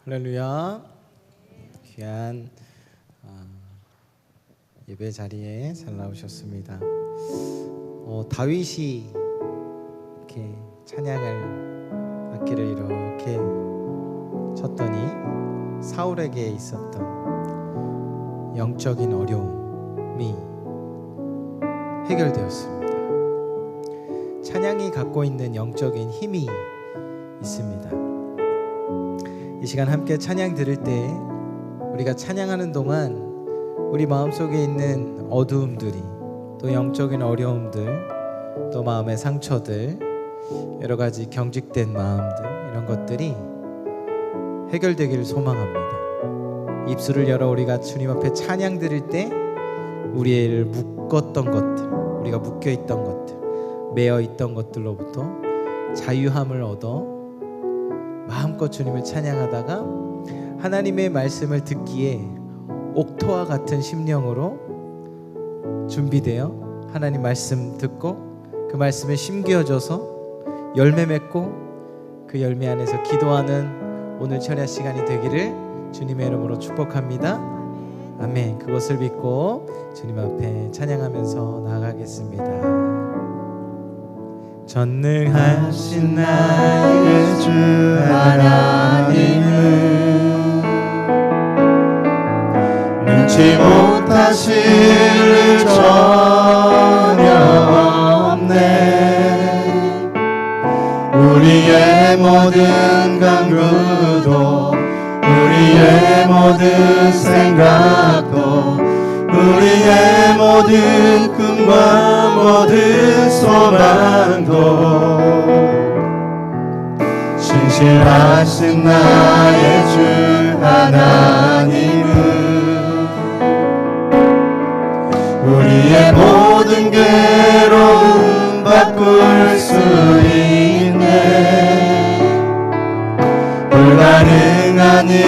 할렐루야. 귀한 예배 자리에 잘 나오셨습니다. 다윗이 이렇게 찬양을 악기를 이렇게 쳤더니 사울에게 있었던 영적인 어려움이 해결되었습니다. 찬양이 갖고 있는 영적인 힘이 있습니다. 이 시간 함께 찬양 들을 때 우리가 찬양하는 동안 우리 마음속에 있는 어두움들이, 또 영적인 어려움들, 또 마음의 상처들, 여러 가지 경직된 마음들, 이런 것들이 해결되기를 소망합니다. 입술을 열어 우리가 주님 앞에 찬양 드릴 때 우리를 묶었던 것들, 우리가 묶여있던 것들, 매여있던 것들로부터 자유함을 얻어 마음껏 주님을 찬양하다가 하나님의 말씀을 듣기에 옥토와 같은 심령으로 준비되어 하나님 말씀 듣고 그 말씀에 심겨져서 열매 맺고 그 열매 안에서 기도하는 오늘 철야 시간이 되기를 주님의 이름으로 축복합니다. 아멘. 그것을 믿고 주님 앞에 찬양하면서 나아가겠습니다. 전능하신 나의 주 하나님은 능치 못하실 일 전혀 없네. 우리의 모든 간구도, 우리의 모든 생각도, 우리의 모든 꿈과 모든 소망도 신실하신 나의 주 하나님은 우리의 모든 괴로움 바꿀 수 있네. 불가능한 일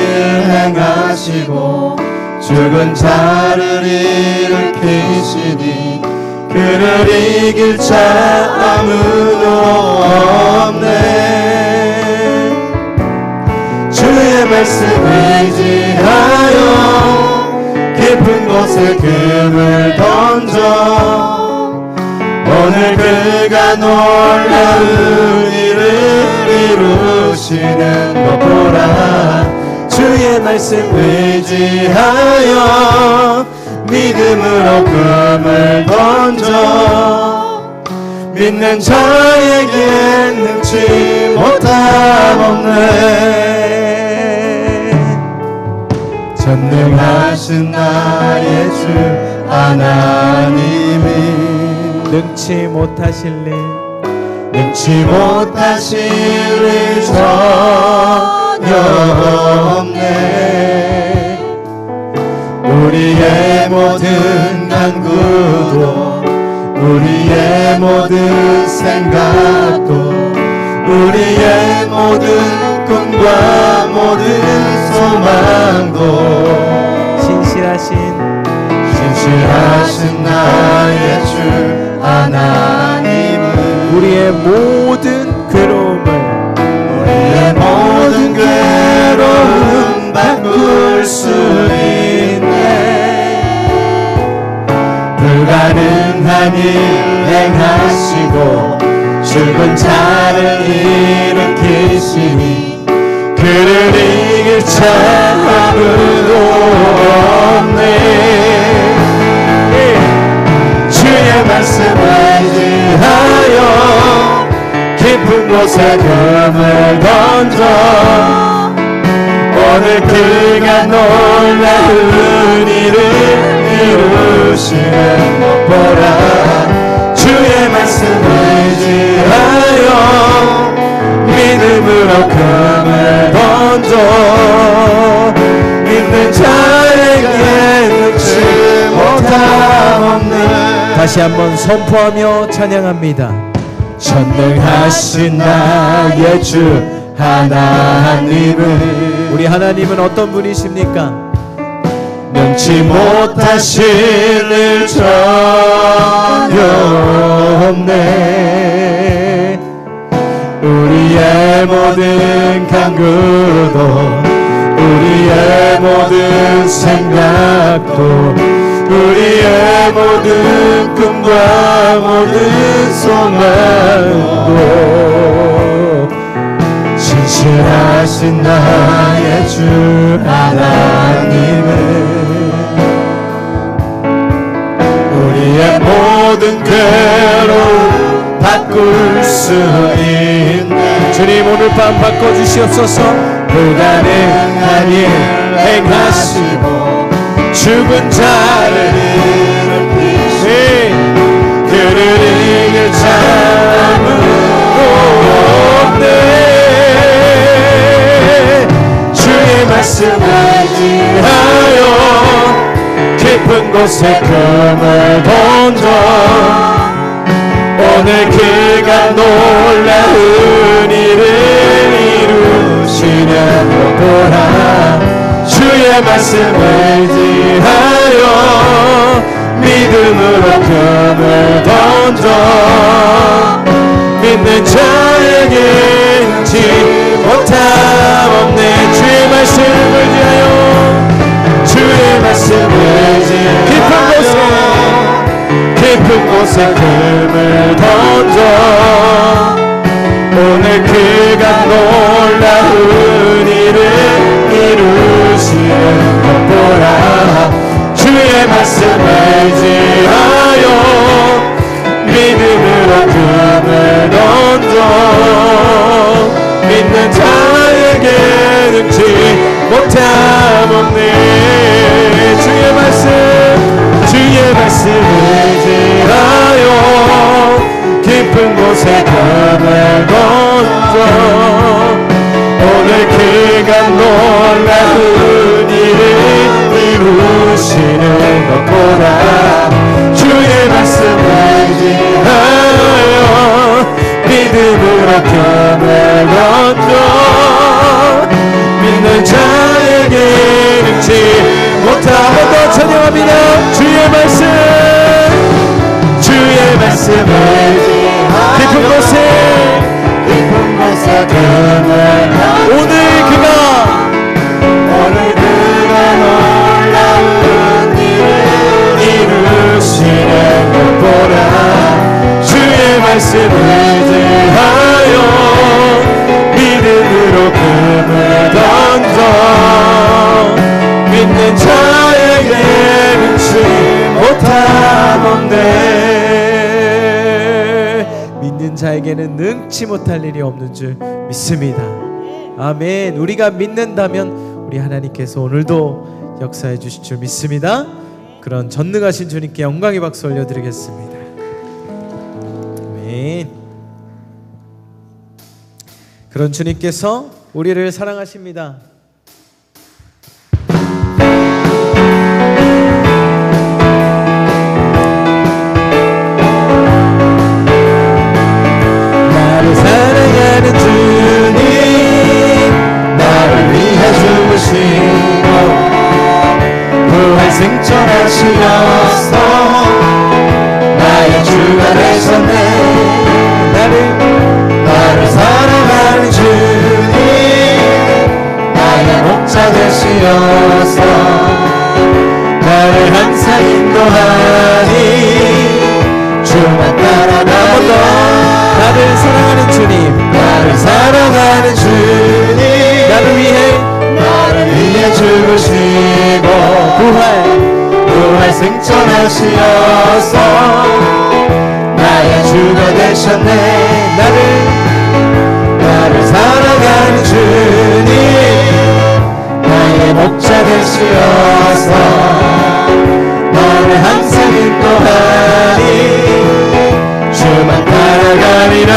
행하시고 죽은 자를 일으키시니 그를 이길 자 아무도 없네. 주의 말씀 의지하여 깊은 곳에 금을 던져 오늘 그가 놀라운 일을 이루시는 것 보라. 주의 말씀 의지하여 믿음으로 금을 던져 믿는 자에게 능치 못함 없네. 전능하신 나의 주 하나님이 능치 못하실 일, 능치 못하실 일 전혀 없네. 우리의 모든 간구도, 우리의 모든 생각도, 우리의 모든 꿈과 모든 소망도 신실하신 나의 주 하나님은 우리의 모든 괴로움을, 우리의 모든 괴로움 바꿀 수 있네. 불가능한 일 행하시고 죽은 자를 일으키시니 그를 이길 자 아무도 없네. 주의 말씀 의지하여 깊은 곳에 금을 던져 오늘 그가 놀라운 일을 이루시는 것 보라. 주의 말씀 의지하여 믿음으로 금을 던져 믿는 자에게 능치 못함 없네. 다시 한번 선포하며 찬양합니다. 전능하신 나의 주 하나님은, 우리 하나님은 어떤 분이십니까? 능치 못하실 일 전혀 없네. 우리의 모든 간구도 우리의 모든 생각도 우리의 모든 꿈과 모든 소망도 신실하신 나의 주 하나님은 우리의 모든 괴로움 바꿀 수 있네. 주님 오늘 밤 바꿔주시옵소서. 불가능한 일 행하시고 죽은 자를 일으키시네. 그를 이길 자는 없네. 주의 말씀을 지하여 깊은 곳에 금을 던져 오늘 그가 놀라운 일을 이루시는 것 보라. 주의 말씀을 지하여 믿음으로 금을 던져 믿는 자에게 지 못함 없네. 주의 말씀을 지하여 주의 말씀을 지하여 깊은 곳에 금을 던져 오늘 그가 놀라운 일을 이루시는 것 보라. 주의 말씀을 지하여 믿음으로 금을 던져 믿는 자에게 능치 못함 없네. 주의 말씀을 지하여 깊은 곳에 금을 던져 오늘 그가 놀라운 일을 이루시는 것 보라. 주의 말씀을 지하여 믿음으로 금을 던져 믿는 자에게 능치 못하고 더 찬양합니다. 주의 말씀을 깊은 곳에 금을 오늘 그가 놀라운 일을 이루시는 것 보라. 주의 말씀을 지하여 믿음으로 금을 던져 믿는 자에게 능치 못함 없네. 믿는 자에게는 능치 못할 일이 없는 줄 믿습니다. 아멘. 우리가 믿는다면 우리 하나님께서 오늘도 역사해 주실 줄 믿습니다. 그런 전능하신 주님께 영광의 박수 올려드리겠습니다. 아멘. 그런 주님께서 우리를 사랑하십니다. 나를 사랑하는 주님, 나를 위해 죽으시고 부활 승천하시어서 나의 주가 되셨네. 나를 사랑하는 주님, 나의 목자 되시어서 나를 항상 인도하니 주만 따라가리라. 나를 사랑하는 주님, 나를 사랑하는 주님, 나를 위해 죽으시고 부활 승천하시어서 나의 주가 되셨네. 나를 사랑하는 주님, 나의 목자 되시어서 나를 항상 인도하니 주만 따라가리라.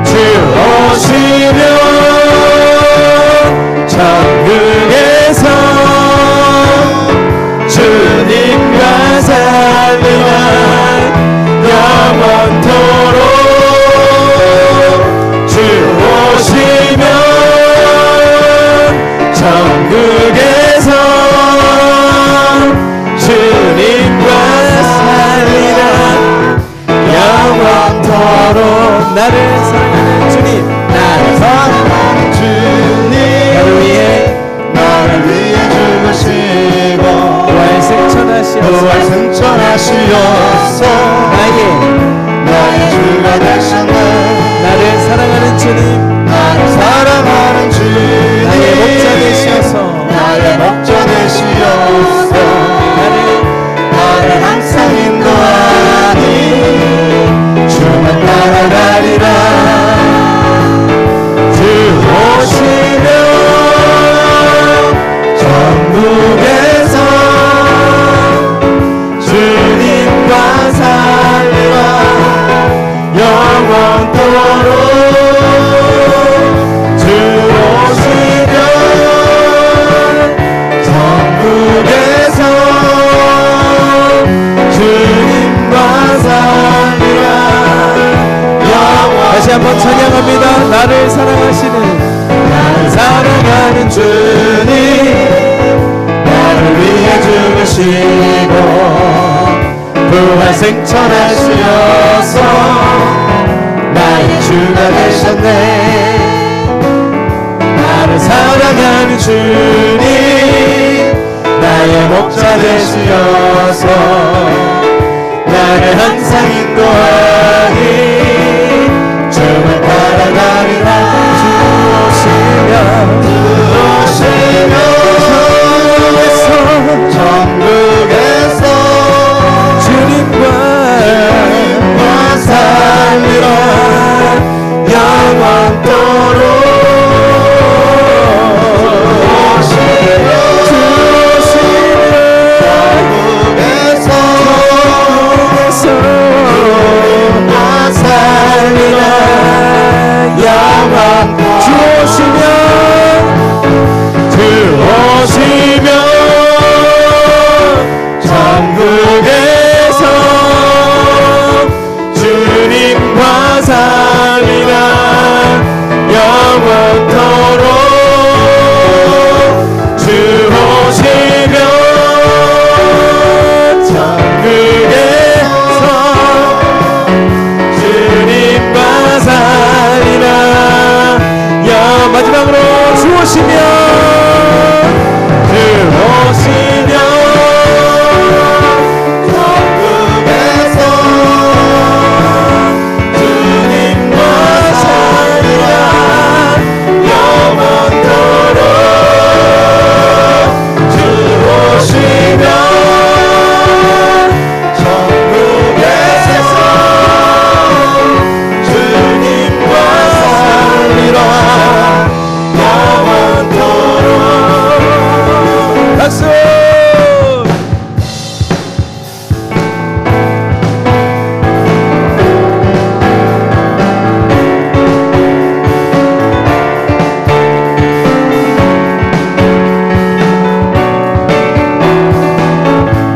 주 오시면 천국에서 주님과 살리라. 영원토록 주 오시면 천국에서 주님과 살리라. 영원토록 나를 사랑하는 주님, 나를 사랑하는 주님, 나를 위해 부활 생천하시어서 나의 주가 되셨네. 나를 사랑하는 주님 나의 목자 되시어서 나를 항상 인도하니 주를 따라가리라. 주 오시면 천국에서 주님과 살리라 영원토록. 마지막으로 주오시면 천국에서 주님과 살리라 영원토록. 주오시면 천국에서 주님과 살리라 박수!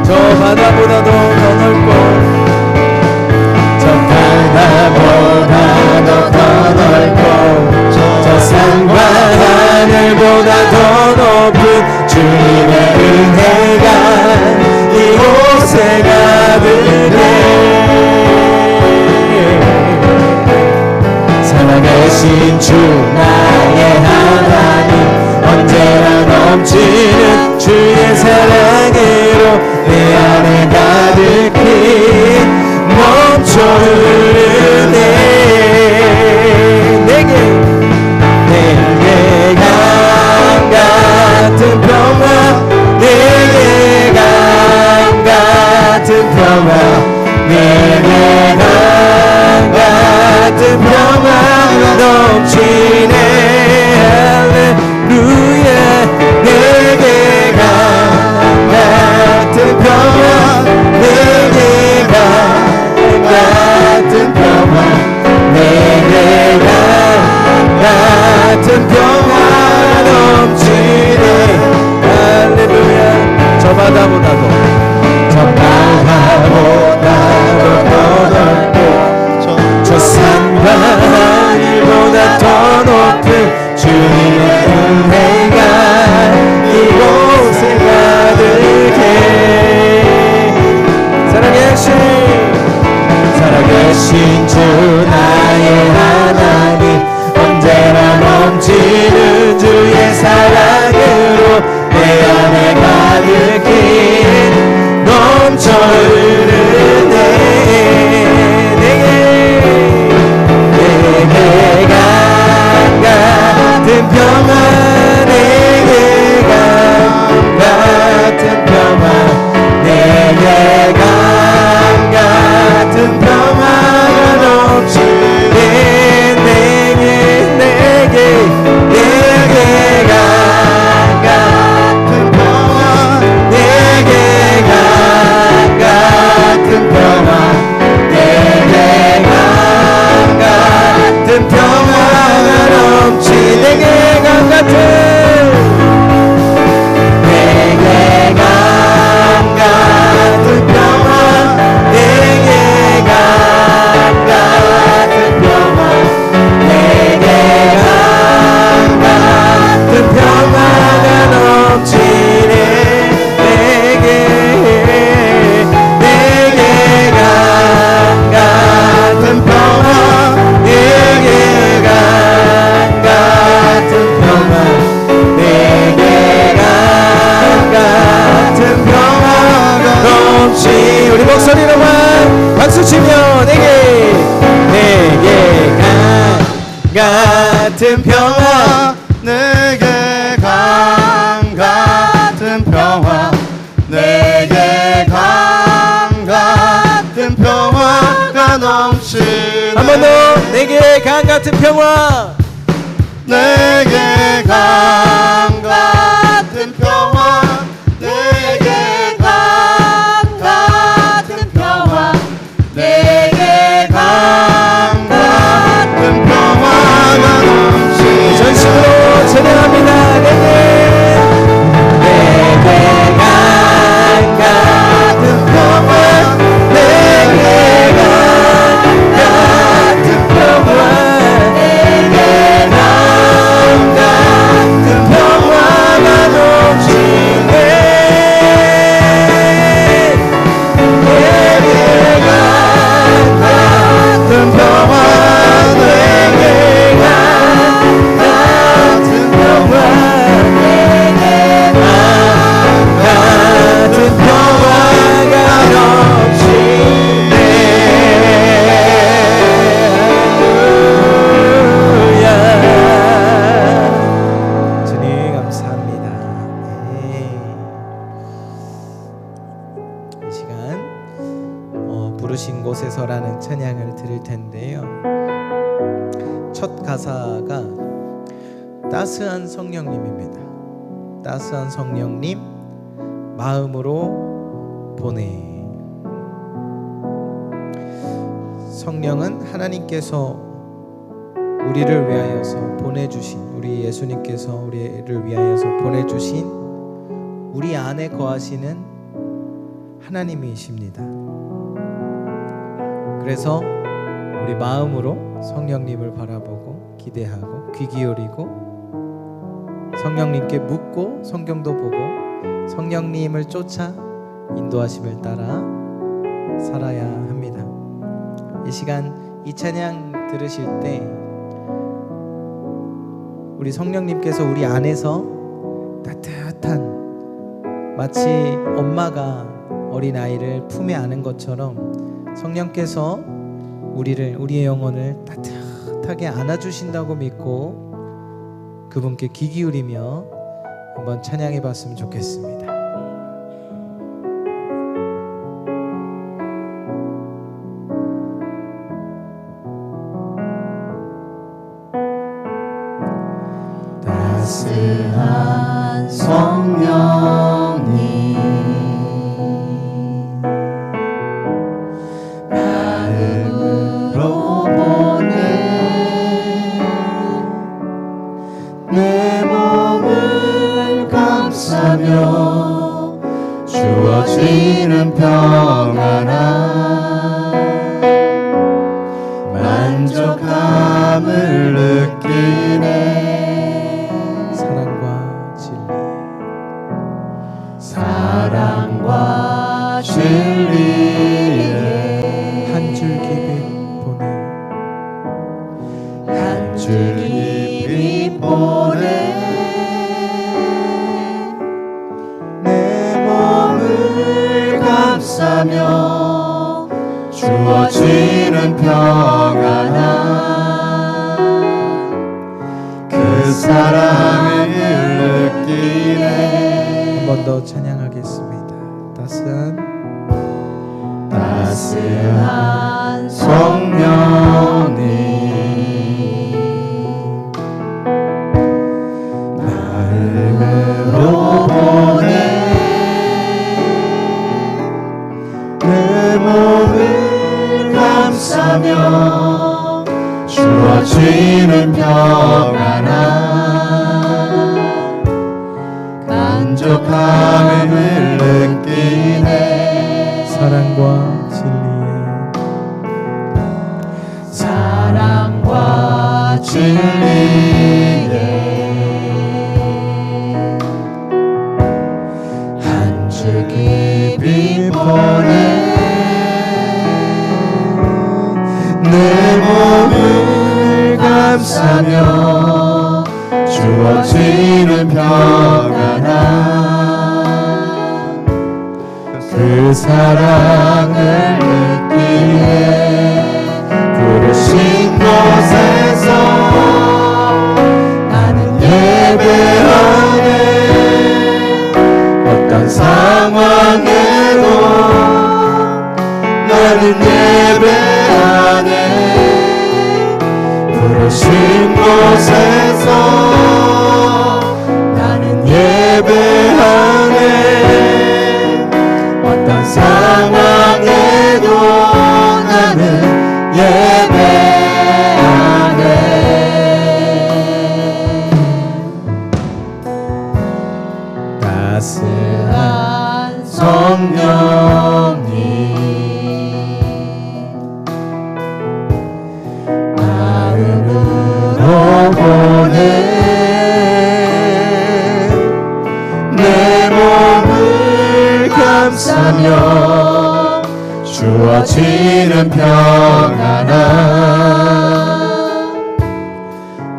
저 바다보다도 더 넓고 저 바다보다도 더 넓고 저 산과 하늘보다 더 높은 주님의 은혜가 이곳에 가득해. 살아계신 주 나의 하나님 언제나 넘치는 주의 사랑으로 내 안에 가득히 넘쳐 흐르네. 내게 강 같은 평화 내게 강 같은 평화 내게 강 같은 평화가 넘치네. 할렐루야. 내게 강 같은 평화 내게 강 같은 평화 내게 강 같은 평화가 넘치네. 할렐루야. 저 바다보다도 더 넓고 저 산과 하늘보다 더 높은 주님의 은혜가 이곳에 가득해. 살아계신 주 나의 하나님 언제나 넘치는 주의 사랑으로 내 안에 가득히 넘쳐 흐르네. 내게 강 같은 평화 내게 강 같은 평화 내게 강 같은 평화가 넘치네. 내게 같은 평화 내게 강 같은 평화 내게 강 같은 평화가 넘치네 한 번 더 내게 강 같은 평화 내게 강 같은 평화 내게 강 같은 평화 내게 강 같은 평화가 넘치네 전심으로 찬양합니다. 내게 강 같은 평화 내게 강 같은 평화 내게 강 같은 평화가 넘치네 내게 강 같은 평화 내게 강 같은 평화 내게 강 같은 평화가 넘치네 할렐루야 주님 감사합니다. 이 시간 부르신 곳에서라는 찬양을 드릴 텐데요. 첫 가사가 따스한 성령님입니다. 따스한 성령님 마음으로 보내. 성령은 하나님께서 우리를 위하여서 보내주신, 우리 예수님께서 우리를 위하여서 보내주신 우리 안에 거하시는 하나님이십니다. 그래서 우리 마음으로 성령님을 바라보고 기대하고 귀 기울이고 성령님께 묻고 성경도 보고 성령님을 쫓아 인도하심을 따라 살아야 합니다. 이 시간 이 찬양 들으실 때 우리 성령님께서 우리 안에서 따뜻한, 마치 엄마가 어린아이를 품에 안은 것처럼 성령께서 우리의 영혼을 따뜻하게 안아주신다고 믿고 그분께 귀 기울이며 한번 찬양해 봤으면 좋겠습니다. 따스한 성령님 마음으로 보내 내 몸을 감싸며 주어지는 평안함 만족함을 느끼네 사랑과 진리에 한 줄 깊이 보내 한 줄 깊이 보내 내 몸을 감싸며 주어지는 평안함 그 사랑을 느끼네 한 번 더 찬양하겠습니다. 따스한 성령님 마음으로 보내 내 몸을 감싸며 주어지는 평안함 만족함을 느끼네 사랑과 진리에 한 줄 깊이 보내 내 몸을 감싸며 주어지는 평안함 그 사랑을 느끼네 부르신 곳에서 예배하네 부르신 곳에서 나는 예배하네 어떤 상황에도 나는 예배하네 따스한 성령님 마음으로 보내 내 몸을 감싸며 주어지는 평안함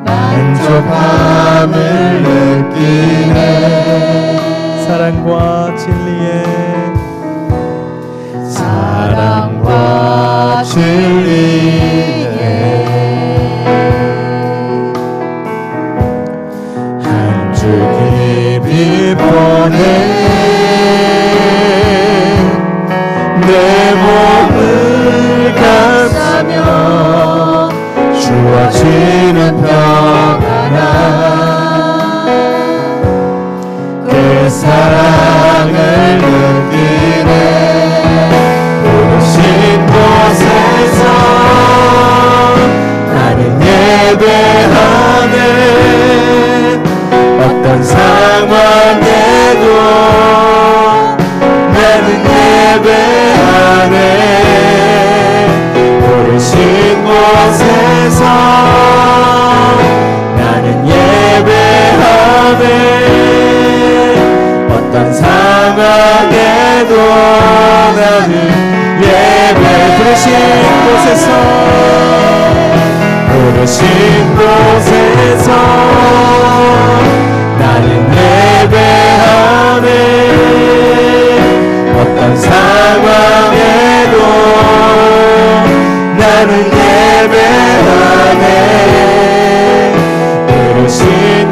만족함을 느끼네 사랑과 진리에 한 주 깊이 보내 내 몸을 감싸며 주어지는 평안함 그 사랑을 느끼네 부르신 곳에서 나는 예배하네 어떤 상황에도 나는 예배하네 부르신 곳에서 나는 예배하네 어떤 상황에도 나는 예배 부르신 곳에서 나는 예배하네 어떤 상황에도 나는 예배하네 부르신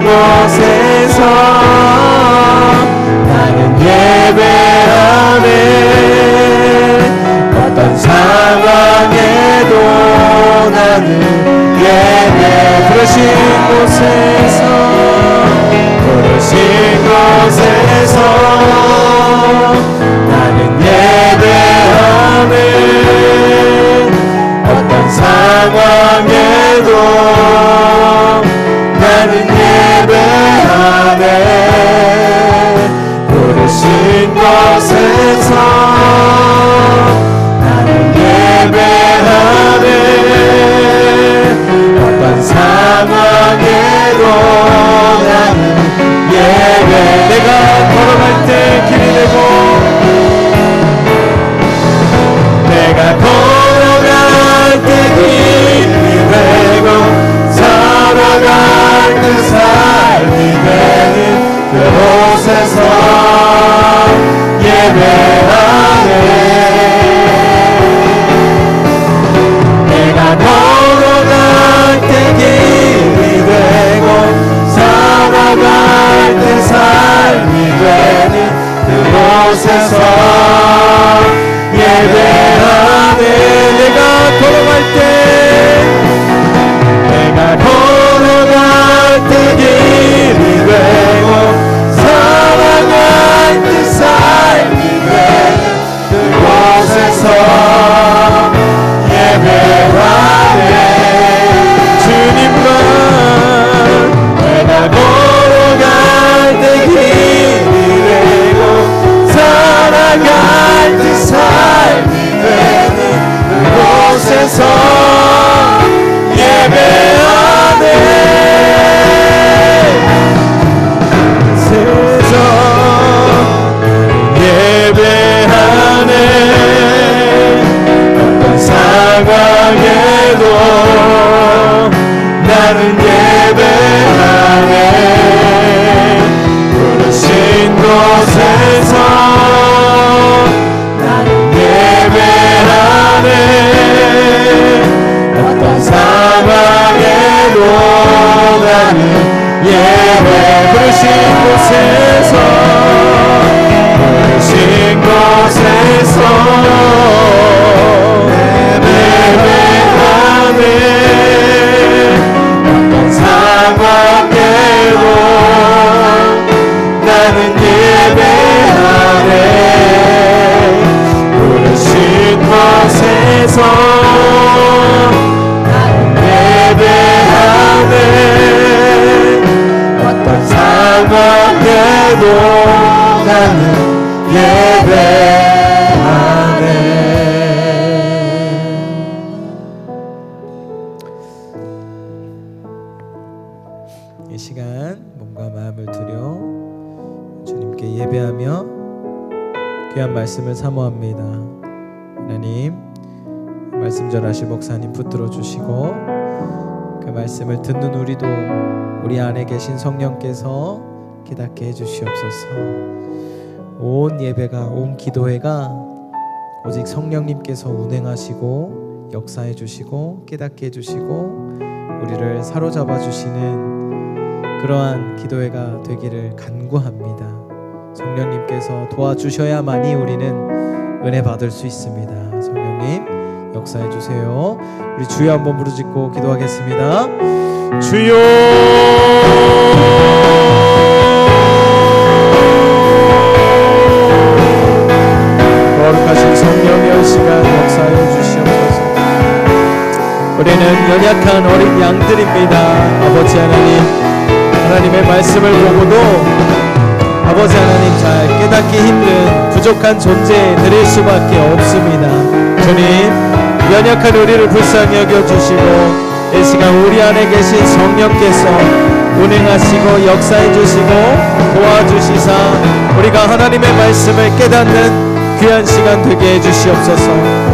곳에서 나는 예배하네 어떤 상황에도 나는 예배 부르신 곳에서 나는 예배하네 어떤 상황에도 나는 예배하네 부르신 곳에서 나는 예배하네 어떤 상황에도 나는 예배 내가 걸어갈 때 길이 되고 내가 걸어갈 때 길이 되고 살아갈 때 삶이 되는 그곳에서 예배하네 내가 걸어갈 때 길이 되고 살아갈 때 삶이 되는 그곳에서 예배하네 내가 걸어갈 때 길이 되고 살아갈 때 삶이 되는 그곳에서 예배하네 주님과 내가 걸어갈 때 길이 되고 살아갈 때 삶이 되는 그곳에서 예배하네 세상 예배하네 어떤 상황에도 나는 예배하네 부르신 곳에서 나는 예배하네 어떤 상황에도 나는 예배 부르신 곳에서 예배하네 나는 예배하네. 이 시간 몸과 마음을 들여 주님께 예배하며 귀한 말씀을 사모합니다. 하나님, 말씀 전하실 목사님 붙들어 주시고 그 말씀을 듣는 우리도 우리 안에 계신 성령께서 깨닫게 해주시옵소서. 온 예배가, 온 기도회가 오직 성령님께서 운행하시고 역사해 주시고 깨닫게 해주시고 우리를 사로잡아 주시는 그러한 기도회가 되기를 간구합니다. 성령님께서 도와주셔야만이 우리는 은혜 받을 수 있습니다. 성령님 역사해 주세요. 우리 주여 한번 부르짖고 기도하겠습니다. 주여, 거룩하신 성령의 시간 역사해 주시옵소서. 우리는 연약한 어린 양들입니다. 아버지 하나님, 하나님의 말씀을 보고도 아버지 하나님 잘 깨닫기 힘든 부족한 존재 드릴 수밖에 없습니다. 주님, 연약한 우리를 불쌍히 여겨주시고 이 시간 우리 안에 계신 성령께서 운행하시고 역사해 주시고 도와주시사 우리가 하나님의 말씀을 깨닫는 귀한 시간 되게 해주시옵소서.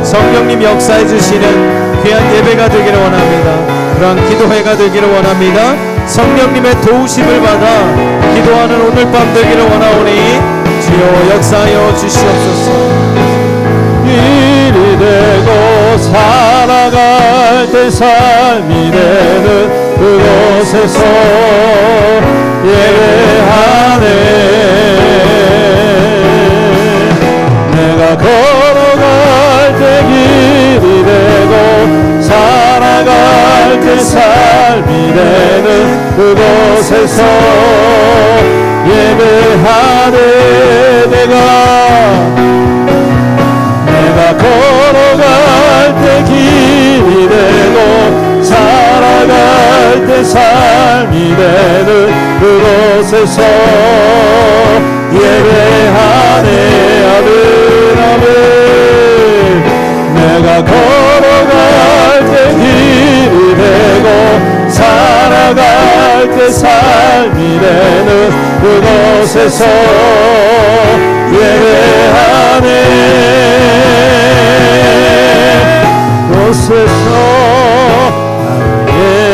성령님 역사해 주시는 귀한 예배가 되기를 원합니다. 그러한 기도회가 되기를 원합니다. 성령님의 도우심을 받아 기도하는 오늘 밤 되기를 원하오니 주여 역사하여 주시옵소서. 길이 되고 살아갈 때 삶이 되는 그곳에서 예배하네. 내가 걸어갈 때 길이 되고 살아갈 때 삶이 되는 그곳에서 예배하네. 내가 걸어갈 때 길이 되고 살아갈 때 삶이 되는 그곳에서 예배하네. 아멘. 내가 걸어갈 때 길이 되고 살아갈 때 삶이 되는 그곳에서 예배하네. 곳에서 나는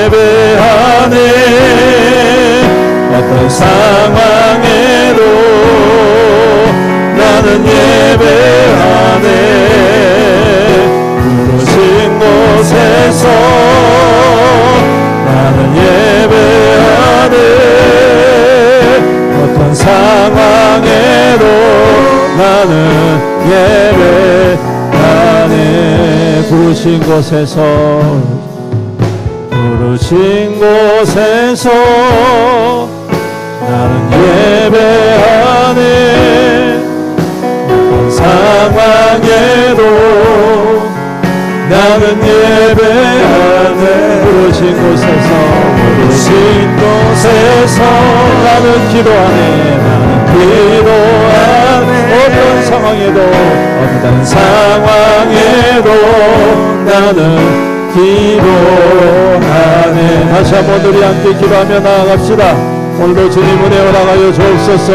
예배하네. 어떤 상황에도 나는 예배하네. 부르신 곳에서 나는 예배하네. 어떤 상황에도 나는 예배하네. 부르신 곳에서 나는 예배하네. 어떤 상황에도 나는 예배하네. 부르신 곳에서 나는 기도하네. 나는 기도하네. 어떤 상황에도 나는 기도하네. 다시 한번 우리 함께 기도하며 나아갑시다. 오늘도 주님 은혜 허락하여 주옵소서.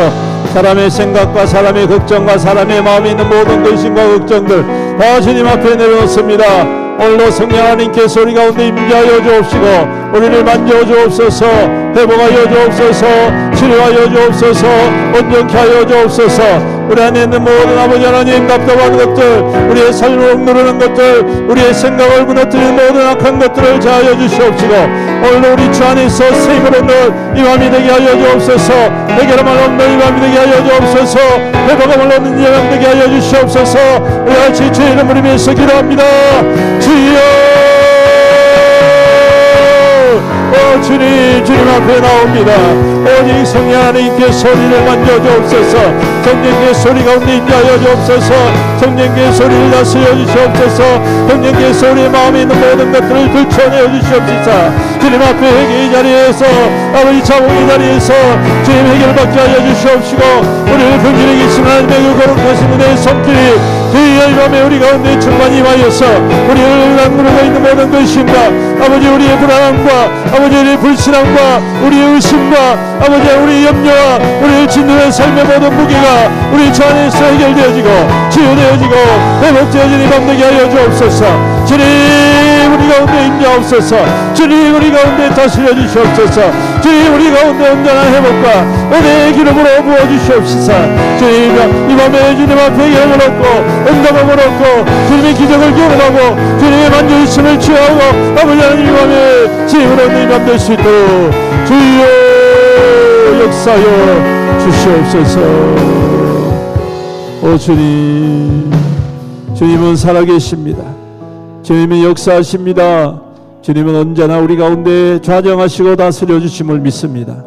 사람의 생각과 사람의 걱정과 사람의 마음에 있는 모든 근심과 걱정들 다 주님 앞에 내려놓습니다. 오늘도 성령 하나님께서 우리 가운데 임재하여 주옵시고 우리를 만져 주옵소서. 회복하여 주옵소서. 치료하여 주옵소서. 온전케 하여 주옵소서. 우리 안에 있는 모든 아버지 하나님 답답한 것들, 우리의 삶을 억누르는 것들, 우리의 생각을 무너뜨리는 모든 악한 것들을 자하여 주시옵시고 오늘 우리 주 안에서 세임을 얻는 이 밤이 되게 하여 주옵소서. 해결함을 얻는 이 밤이 되게 하여 주옵소서. 회복함을 얻는 이 밤이 되게 하여 주시옵소서. 우리 같이 주의 이름으로 위해서 기도합니다. 주여, 주님 앞에 나옵니다. 오직 성령 하나님께서 우리를 만져 주옵소서. 성령의 소리 가운데 임하여 주옵소서. 성령의 소리를 다스려 주시옵소서. 성령의 소리의 마음에 있는 모든 것들을 들춰내어 주시옵소서. 주님 앞에 회개의 자리에서 아버지 자복의 자리에서 주님 해결받게 하여 주시옵시고 우리를 긍휼히 계신 하나님의 그 거룩하신 은혜의 손길이 주의 밤에 우리 가운데 충만히 임하여서 우리를 남그르고 있는 모든 것인가 아버지 우리의 불안함과 아버지 우리의 불신함과 우리의 의심과 아버지 우리의 염려와 우리를 짓누른 삶의 모든 무게가 우리 주 안에서 해결되어지고 치유되어지고 회복되어지니 밤되게 하여 주옵소서. 주님 우리 가운데 임하옵소서. 주님 우리 가운데 다스려 주시옵소서. 주님 우리 가운데 온전한 회복과 은혜의 기름으로 부어주시옵소서. 주님 이 밤에 주님 앞에 영을 얻고 응답함을 얻고 주님의 기적을 경험하고 주님의 만져주심을 취하고 아버지 하나님 이 밤에 주님을 얻는 이 밤 될 수 있도록 주여 역사여 주시옵소서. 오 주님, 주님은 살아계십니다. 주님은 역사하십니다. 주님은 언제나 우리 가운데 좌정하시고 다스려 주심을 믿습니다.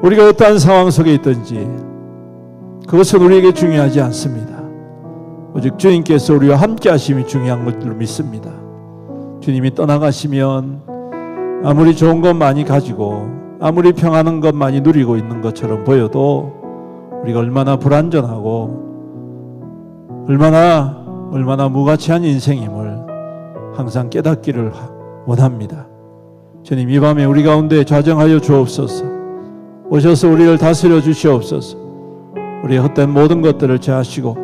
우리가 어떠한 상황 속에 있든지 그것은 우리에게 중요하지 않습니다. 오직 주님께서 우리와 함께 하심이 중요한 것들로 믿습니다. 주님이 떠나가시면 아무리 좋은 것 많이 가지고 아무리 평안한 것 많이 누리고 있는 것처럼 보여도 우리가 얼마나 불완전하고 얼마나 무가치한 인생임을 항상 깨닫기를 원합니다. 주님 이 밤에 우리 가운데 좌정하여 주옵소서. 오셔서 우리를 다스려 주시옵소서. 우리의 헛된 모든 것들을 제하시고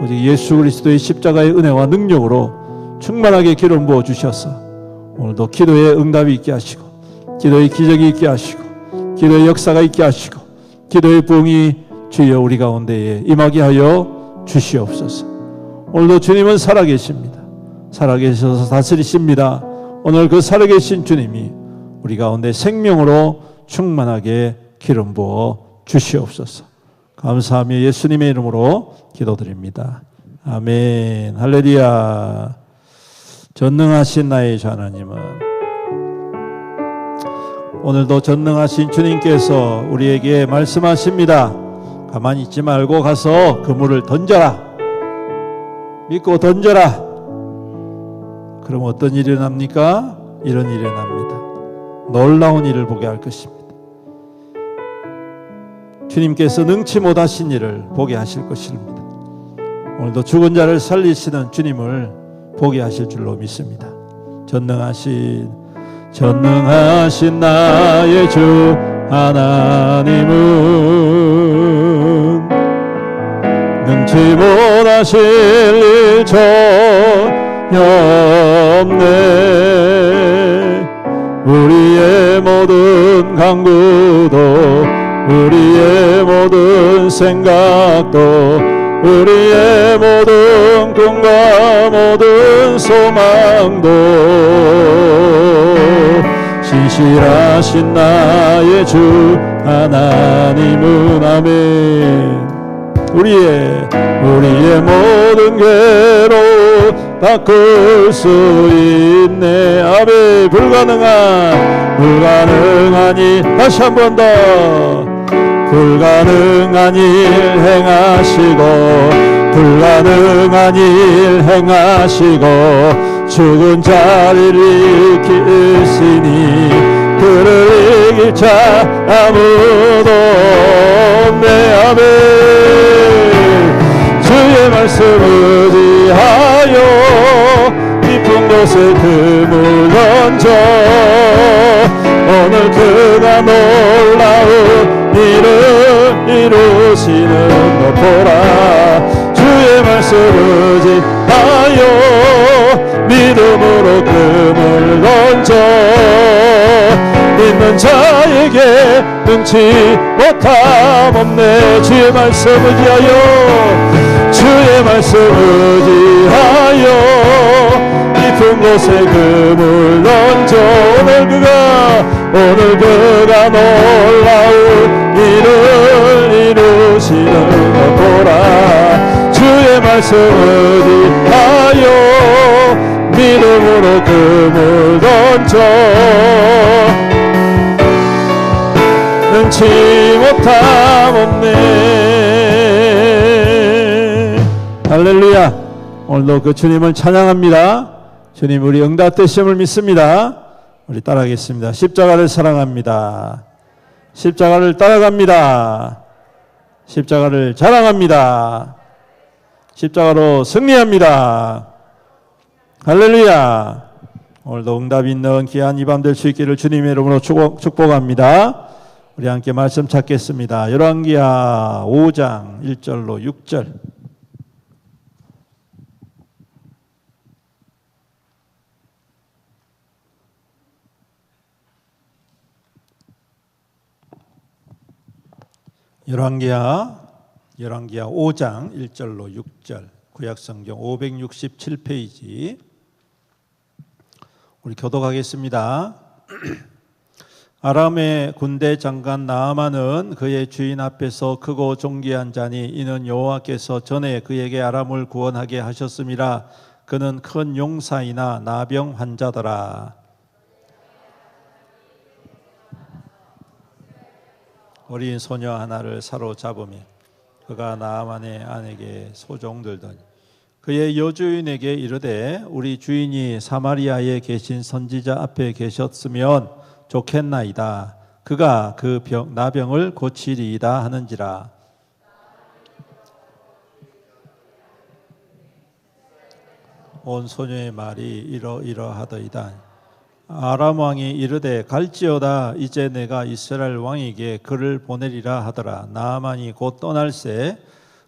오직 예수 그리스도의 십자가의 은혜와 능력으로 충만하게 기름 부어 주셔서 오늘도 기도의 응답이 있게 하시고 기도의 기적이 있게 하시고 기도의 역사가 있게 하시고 기도의 부흥이 주여 우리 가운데에 임하게 하여 주시옵소서. 오늘도 주님은 살아계십니다. 살아계셔서 다스리십니다. 오늘 그 살아계신 주님이 우리 가운데 생명으로 충만하게 기름 부어 주시옵소서. 감사하며 예수님의 이름으로 기도드립니다. 아멘. 할렐루야. 전능하신 나의 주 하나님은 오늘도 전능하신 주님께서 우리에게 말씀하십니다. 가만히 있지 말고 가서 그물을 던져라. 믿고 던져라. 그럼 어떤 일이 일어납니까? 이런 일이 일어납니다. 놀라운 일을 보게 할 것입니다. 주님께서 능치 못하신 일을 보게 하실 것입니다. 오늘도 죽은 자를 살리시는 주님을 보게 하실 줄로 믿습니다. 전능하신 나의 주 하나님은 능치 못하실 일 전혀 없네. 우리의 모든 간구도 우리의 모든 생각도 우리의 모든 꿈과 모든 소망도 신실하신 나의 주 하나님은 아멘. 우리의 모든 괴로움 바꿀 수 있네. 아멘. 불가능한 일 다시 한 번 더 불가능한 일 행하시고 불가능한 일 행하시고 죽은 자를 일으키시니 그를 이길 자 아무도 없네. 아멘. 주의 말씀 의지하여 깊은 곳에 금을 던져 오늘 그가 놀라운 일을 이루시는 것 보라. 주의 말씀 의지하여 믿음으로 금을 던져 믿는 자에게 능치 못함 없네. 주의 말씀 의지하여 주의 말씀 의지하여 깊은 곳에 금을 던져 오늘 그가 놀라운 일을 이루시는 것 보라. 주의 말씀 의지하여 믿음으로 금을 던져 능치 못함 없네. 할렐루야. 오늘도 그 주님을 찬양합니다. 주님 우리 응답되심을 믿습니다. 우리 따라하겠습니다. 십자가를 사랑합니다. 십자가를 따라갑니다. 십자가를 자랑합니다. 십자가로 승리합니다. 할렐루야. 오늘도 응답 있는 귀한 이 밤 될 수 있기를 주님의 이름으로 축복합니다. 우리 함께 말씀 찾겠습니다. 열왕기하 5장 1절로 6절. 열왕기하 5장 1절로 6절, 구약성경 567페이지. 우리 교독하겠습니다. 아람의 군대 장관 나아만은 그의 주인 앞에서 크고 존귀한 자니 이는 여호와께서 전에 그에게 아람을 구원하게 하셨음이라. 그는 큰 용사이나 나병 환자더라. 어린 소녀 하나를 사로잡으며 그가 나아만의 아내에게 소종들더니 그의 여주인에게 이르되 우리 주인이 사마리아에 계신 선지자 앞에 계셨으면 좋겠나이다. 그가 그 나병을 고치리이다 하는지라. 온 소녀의 말이 이러하더이다. 아람 왕이 이르되 갈지어다. 이제 내가 이스라엘 왕에게 그를 보내리라 하더라. 나아만이 곧 떠날새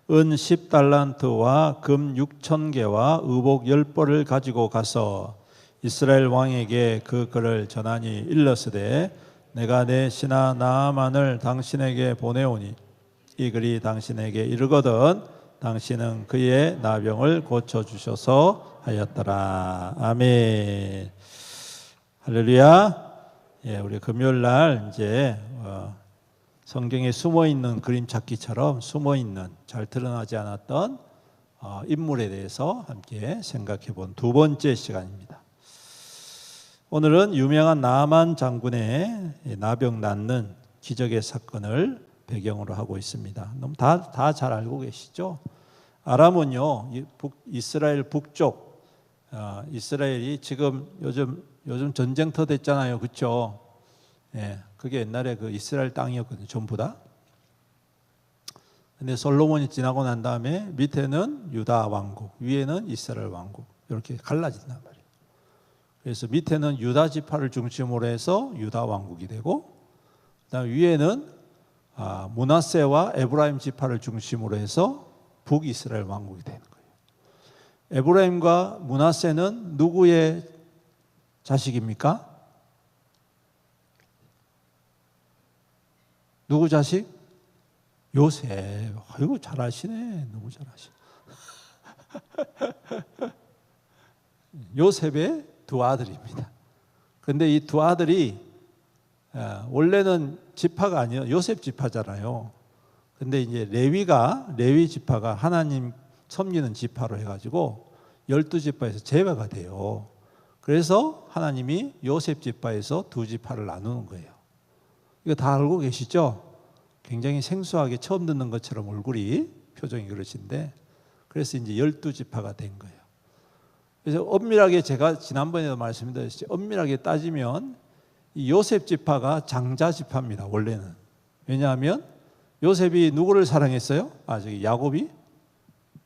은 10달란트와 금 6,000개와 의복 10벌을 가지고 가서 이스라엘 왕에게 그 글을 전하니 일렀으되 내가 내 신하 나아만을 당신에게 보내오니 이 글이 당신에게 이르거든 당신은 그의 나병을 고쳐주셔서 하였더라. 아멘. 할렐루야. 예, 우리 금요일 날 이제 성경에 숨어 있는 그림 찾기처럼 숨어 있는 잘 드러나지 않았던 인물에 대해서 함께 생각해 본 두 번째 시간입니다. 오늘은 유명한 나아만 장군의 나병 낫는 기적의 사건을 배경으로 하고 있습니다. 너무 다 잘 알고 계시죠? 아람은요, 이스라엘 북쪽, 이스라엘이 지금 요즘 전쟁터 됐잖아요, 그렇죠? 예, 그게 옛날에 그 이스라엘 땅이었거든요, 전부 다. 근데 솔로몬이 지나고 난 다음에 밑에는 유다 왕국, 위에는 이스라엘 왕국 이렇게 갈라진단 말이에요. 그래서 밑에는 유다 지파를 중심으로 해서 유다 왕국이 되고, 그다음 위에는 므낫세와 에브라임 지파를 중심으로 해서 북이스라엘 왕국이 되는 거예요. 에브라임과 므낫세는 누구의 자식입니까? 누구 자식? 요셉. 아이고 잘 아시네. 너무 잘 아시네. 요셉의 두 아들입니다. 근데 이 두 아들이 원래는 지파가 아니에요. 요셉 지파잖아요. 근데 이제 레위 지파가 하나님 섬기는 지파로 해가지고 12지파에서 제외가 돼요. 그래서 하나님이 요셉 지파에서 두 지파를 나누는 거예요. 이거 다 알고 계시죠? 굉장히 생소하게 처음 듣는 것처럼 얼굴이 표정이 그러신데, 그래서 이제 12지파가 된 거예요. 그래서 엄밀하게 제가 지난번에도 말씀드렸듯이 엄밀하게 따지면 이 요셉 지파가 장자 지파입니다. 원래는. 왜냐하면 요셉이 누구를 사랑했어요? 야곱이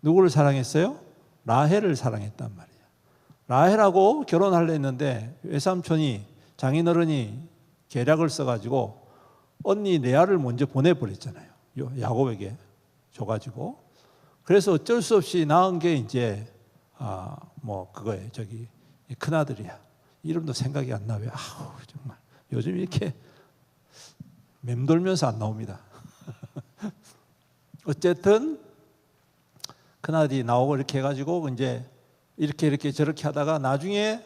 누구를 사랑했어요? 라헬을 사랑했단 말이에요. 라헬하고 결혼하려 했는데 외삼촌이 장인어른이 계략을 써가지고 언니 레아를 먼저 보내버렸잖아요. 야곱에게 줘가지고. 그래서 어쩔 수 없이 낳은 게 이제 그거예요. 큰아들이야. 이름도 생각이 안 나요. 정말 요즘 이렇게 맴돌면서 안 나옵니다. 어쨌든 큰아들이 나오고 이렇게 해가지고 이제 이렇게 저렇게 하다가 나중에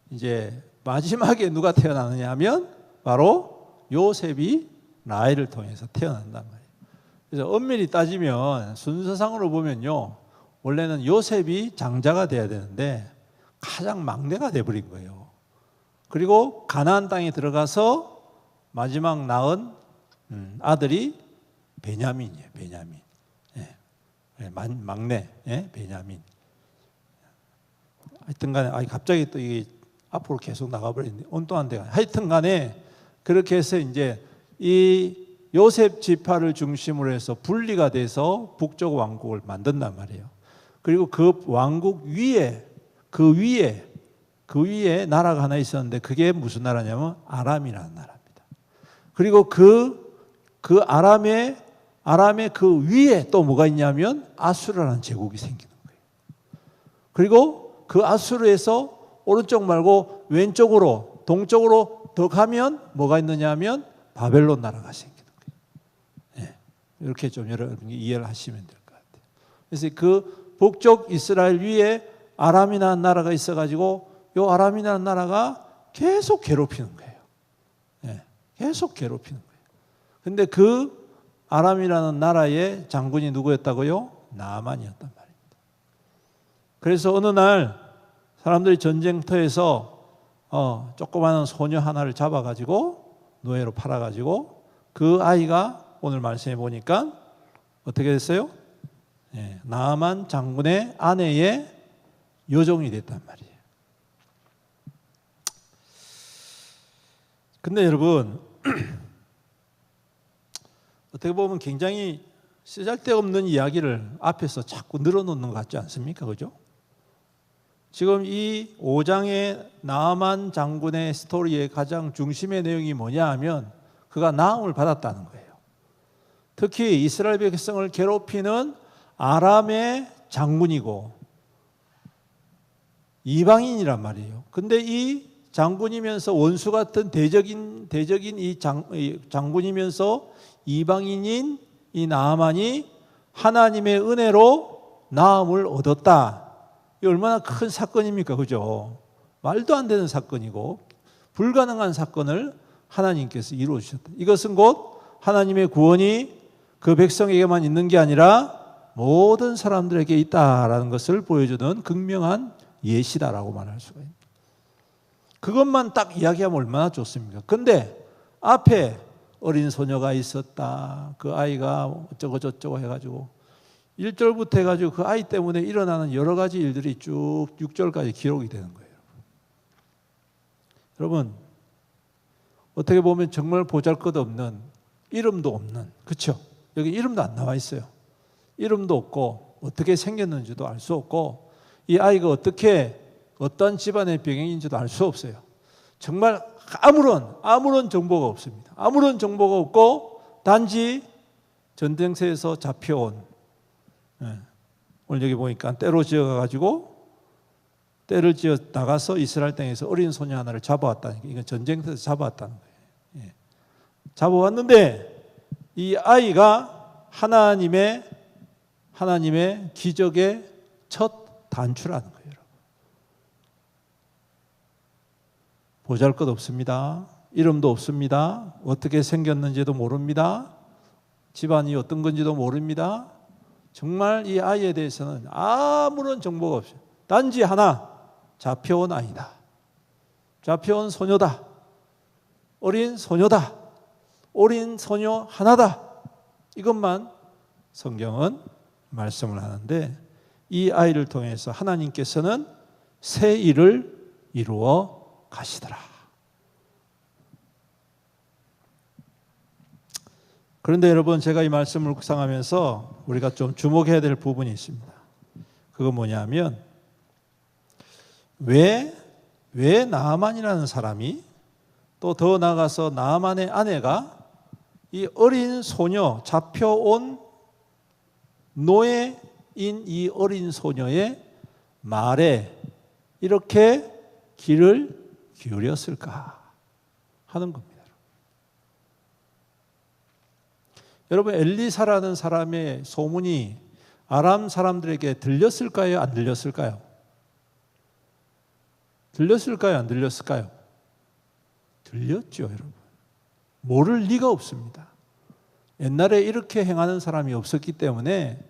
이제 마지막에 누가 태어나느냐 하면 바로 요셉이 라헬을 통해서 태어난단 말이에요. 그래서 엄밀히 따지면 순서상으로 보면요, 원래는 요셉이 장자가 돼야 되는데 가장 막내가 돼버린 거예요. 그리고 가나안 땅에 들어가서 마지막 낳은 아들이 베냐민이에요. 베냐민. 예. 막내. 예? 베냐민. 하여튼간에 갑자기 또 이게 앞으로 계속 나가버리는데 엉뚱한데 하여튼간에 그렇게 해서 이제 이 요셉 지파를 중심으로 해서 분리가 돼서 북쪽 왕국을 만든단 말이에요. 그리고 그 왕국 위에 그 위에 나라가 하나 있었는데 그게 무슨 나라냐면 아람이라는 나라입니다. 그리고 그 아람의 그 위에 또 뭐가 있냐면 아수르라는 제국이 생기는 거예요. 그리고 그 아수르에서 오른쪽 말고 왼쪽으로 동쪽으로 더 가면 뭐가 있느냐면 바벨론 나라가 생기는 거예요. 네. 이렇게 좀 여러분이 이해를 하시면 될 것 같아요. 그래서 그 북쪽 이스라엘 위에 아람이라는 나라가 있어가지고 이 아람이라는 나라가 계속 괴롭히는 거예요. 네. 계속 괴롭히는 거예요. 근데 그 아람이라는 나라의 장군이 누구였다고요? 나아만이었단 말입니다. 그래서 어느 날 사람들이 전쟁터에서 조그마한 소녀 하나를 잡아가지고 노예로 팔아가지고 그 아이가 오늘 말씀해 보니까 어떻게 됐어요? 네, 나아만 장군의 아내의 여종이 됐단 말이에요. 근데 여러분 어떻게 보면 굉장히 쓰잘데없는 이야기를 앞에서 자꾸 늘어놓는 것 같지 않습니까? 그죠? 지금 이 5장의 나아만 장군의 스토리의 가장 중심의 내용이 뭐냐 하면 그가 나음을 받았다는 거예요. 특히 이스라엘 백성을 괴롭히는 아람의 장군이고 이방인이란 말이에요. 근데 이 장군이면서 원수 같은 대적인 이 장군이면서 이방인인 이 나아만이 하나님의 은혜로 나음을 얻었다. 이 얼마나 큰 사건입니까? 그죠? 말도 안 되는 사건이고 불가능한 사건을 하나님께서 이루어 주셨다. 이것은 곧 하나님의 구원이 그 백성에게만 있는 게 아니라 모든 사람들에게 있다라는 것을 보여주는 극명한 예시다라고 말할 수가 있습니다. 그것만 딱 이야기하면 얼마나 좋습니까? 근데 앞에 어린 소녀가 있었다. 그 아이가 어쩌고 저쩌고 해가지고 1절부터 해가지고 그 아이 때문에 일어나는 여러 가지 일들이 쭉 6절까지 기록이 되는 거예요. 여러분 어떻게 보면 정말 보잘것없는 이름도 없는 그렇죠? 여기 이름도 안 나와 있어요. 이름도 없고 어떻게 생겼는지도 알 수 없고 이 아이가 어떤 집안의 배경인지도 알 수 없어요. 정말 아무런 정보가 없습니다. 아무런 정보가 없고 단지 전쟁터에서 잡혀온 오늘 여기 보니까 떼로 지어가지고 떼를 지어 나가서 이스라엘 땅에서 어린 소녀 하나를 잡아왔다는 게 이건 전쟁터에서 잡아왔다는 거예요. 예. 잡아왔는데 이 아이가 하나님의 기적의 첫 단추라는 거예요. 보잘것 없습니다. 이름도 없습니다. 어떻게 생겼는지도 모릅니다. 집안이 어떤 건지도 모릅니다. 정말 이 아이에 대해서는 아무런 정보가 없어요. 단지 하나, 잡혀온 아이다. 잡혀온 소녀다. 어린 소녀다. 어린 소녀 하나다. 이것만 성경은 말씀을 하는데 이 아이를 통해서 하나님께서는 새 일을 이루어 가시더라. 그런데 여러분 제가 이 말씀을 묵상하면서 우리가 좀 주목해야 될 부분이 있습니다. 그건 뭐냐면 왜 나아만이라는 사람이 또 더 나아가서 나아만의 아내가 이 어린 소녀 잡혀온 노예인 이 어린 소녀의 말에 이렇게 귀를 기울였을까 하는 겁니다. 여러분 엘리사라는 사람의 소문이 아람 사람들에게 들렸을까요? 안 들렸을까요? 들렸을까요? 안 들렸을까요? 들렸죠, 여러분. 모를 리가 없습니다. 옛날에 이렇게 행하는 사람이 없었기 때문에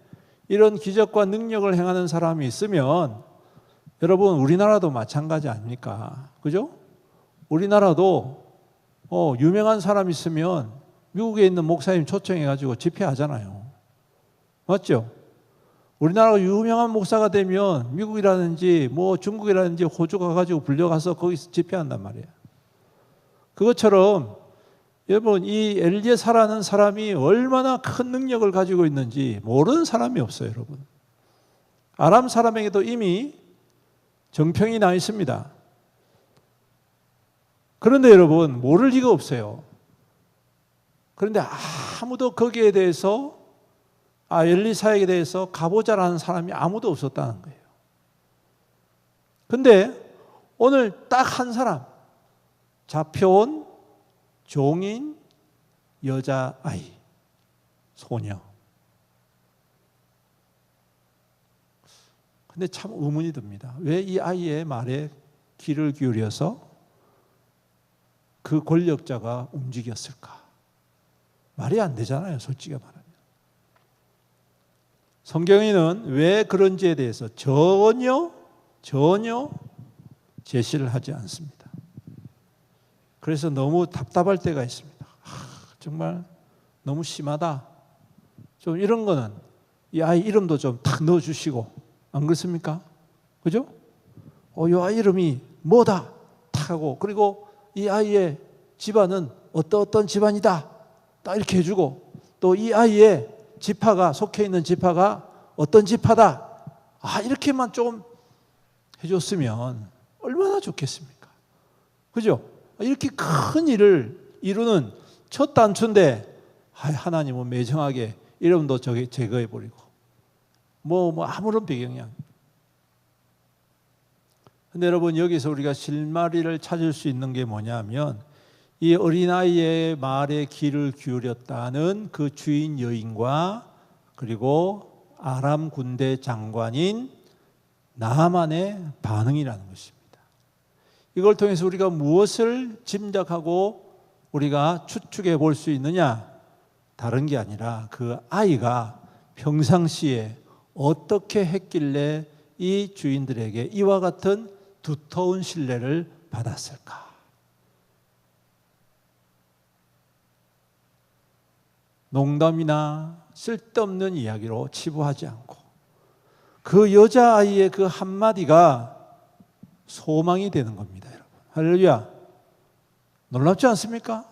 이런 기적과 능력을 행하는 사람이 있으면 여러분 우리나라도 마찬가지 아닙니까? 그죠? 우리나라도 유명한 사람 있으면 미국에 있는 목사님 초청해가지고 집회하잖아요. 맞죠? 우리나라가 유명한 목사가 되면 미국이라든지 뭐 중국이라든지 호주 가가지고 불려가서 거기서 집회한단 말이에요. 그것처럼 여러분, 이 엘리사라는 사람이 얼마나 큰 능력을 가지고 있는지 모르는 사람이 없어요, 여러분. 아람 사람에게도 이미 정평이 나 있습니다. 그런데 여러분, 모를 리가 없어요. 그런데 아무도 거기에 대해서, 엘리사에게 대해서 가보자라는 사람이 아무도 없었다는 거예요. 근데 오늘 딱 한 사람, 잡혀온 종인 여자아이, 소녀. 근데 참 의문이 듭니다. 왜 이 아이의 말에 귀를 기울여서 그 권력자가 움직였을까? 말이 안 되잖아요, 솔직히 말하면. 성경에는 왜 그런지에 대해서 전혀 제시를 하지 않습니다. 그래서 너무 답답할 때가 있습니다. 정말 너무 심하다. 좀 이런 거는 이 아이 이름도 좀 탁 넣어주시고, 안 그렇습니까? 그죠? 이 아이 이름이 뭐다 탁 하고, 그리고 이 아이의 집안은 어떤 집안이다 딱 이렇게 해주고, 또 이 아이의 지파가, 속해 있는 지파가 어떤 지파다, 이렇게만 좀 해줬으면 얼마나 좋겠습니까? 그죠? 이렇게 큰 일을 이루는 첫 단추인데 하나님은 매정하게 이름도 제거해버리고 뭐 아무런 배경이 아니에요. 근데 여러분, 여기서 우리가 실마리를 찾을 수 있는 게 뭐냐면, 이 어린아이의 말에 귀를 기울였다는 그 주인 여인과 그리고 아람 군대 장관인 나하만의 반응이라는 것입니다. 이걸 통해서 우리가 무엇을 짐작하고 우리가 추측해 볼 수 있느냐? 다른 게 아니라 그 아이가 평상시에 어떻게 했길래 이 주인들에게 이와 같은 두터운 신뢰를 받았을까? 농담이나 쓸데없는 이야기로 치부하지 않고 그 여자아이의 그 한마디가 소망이 되는 겁니다, 여러분. 할렐루야. 놀랍지 않습니까?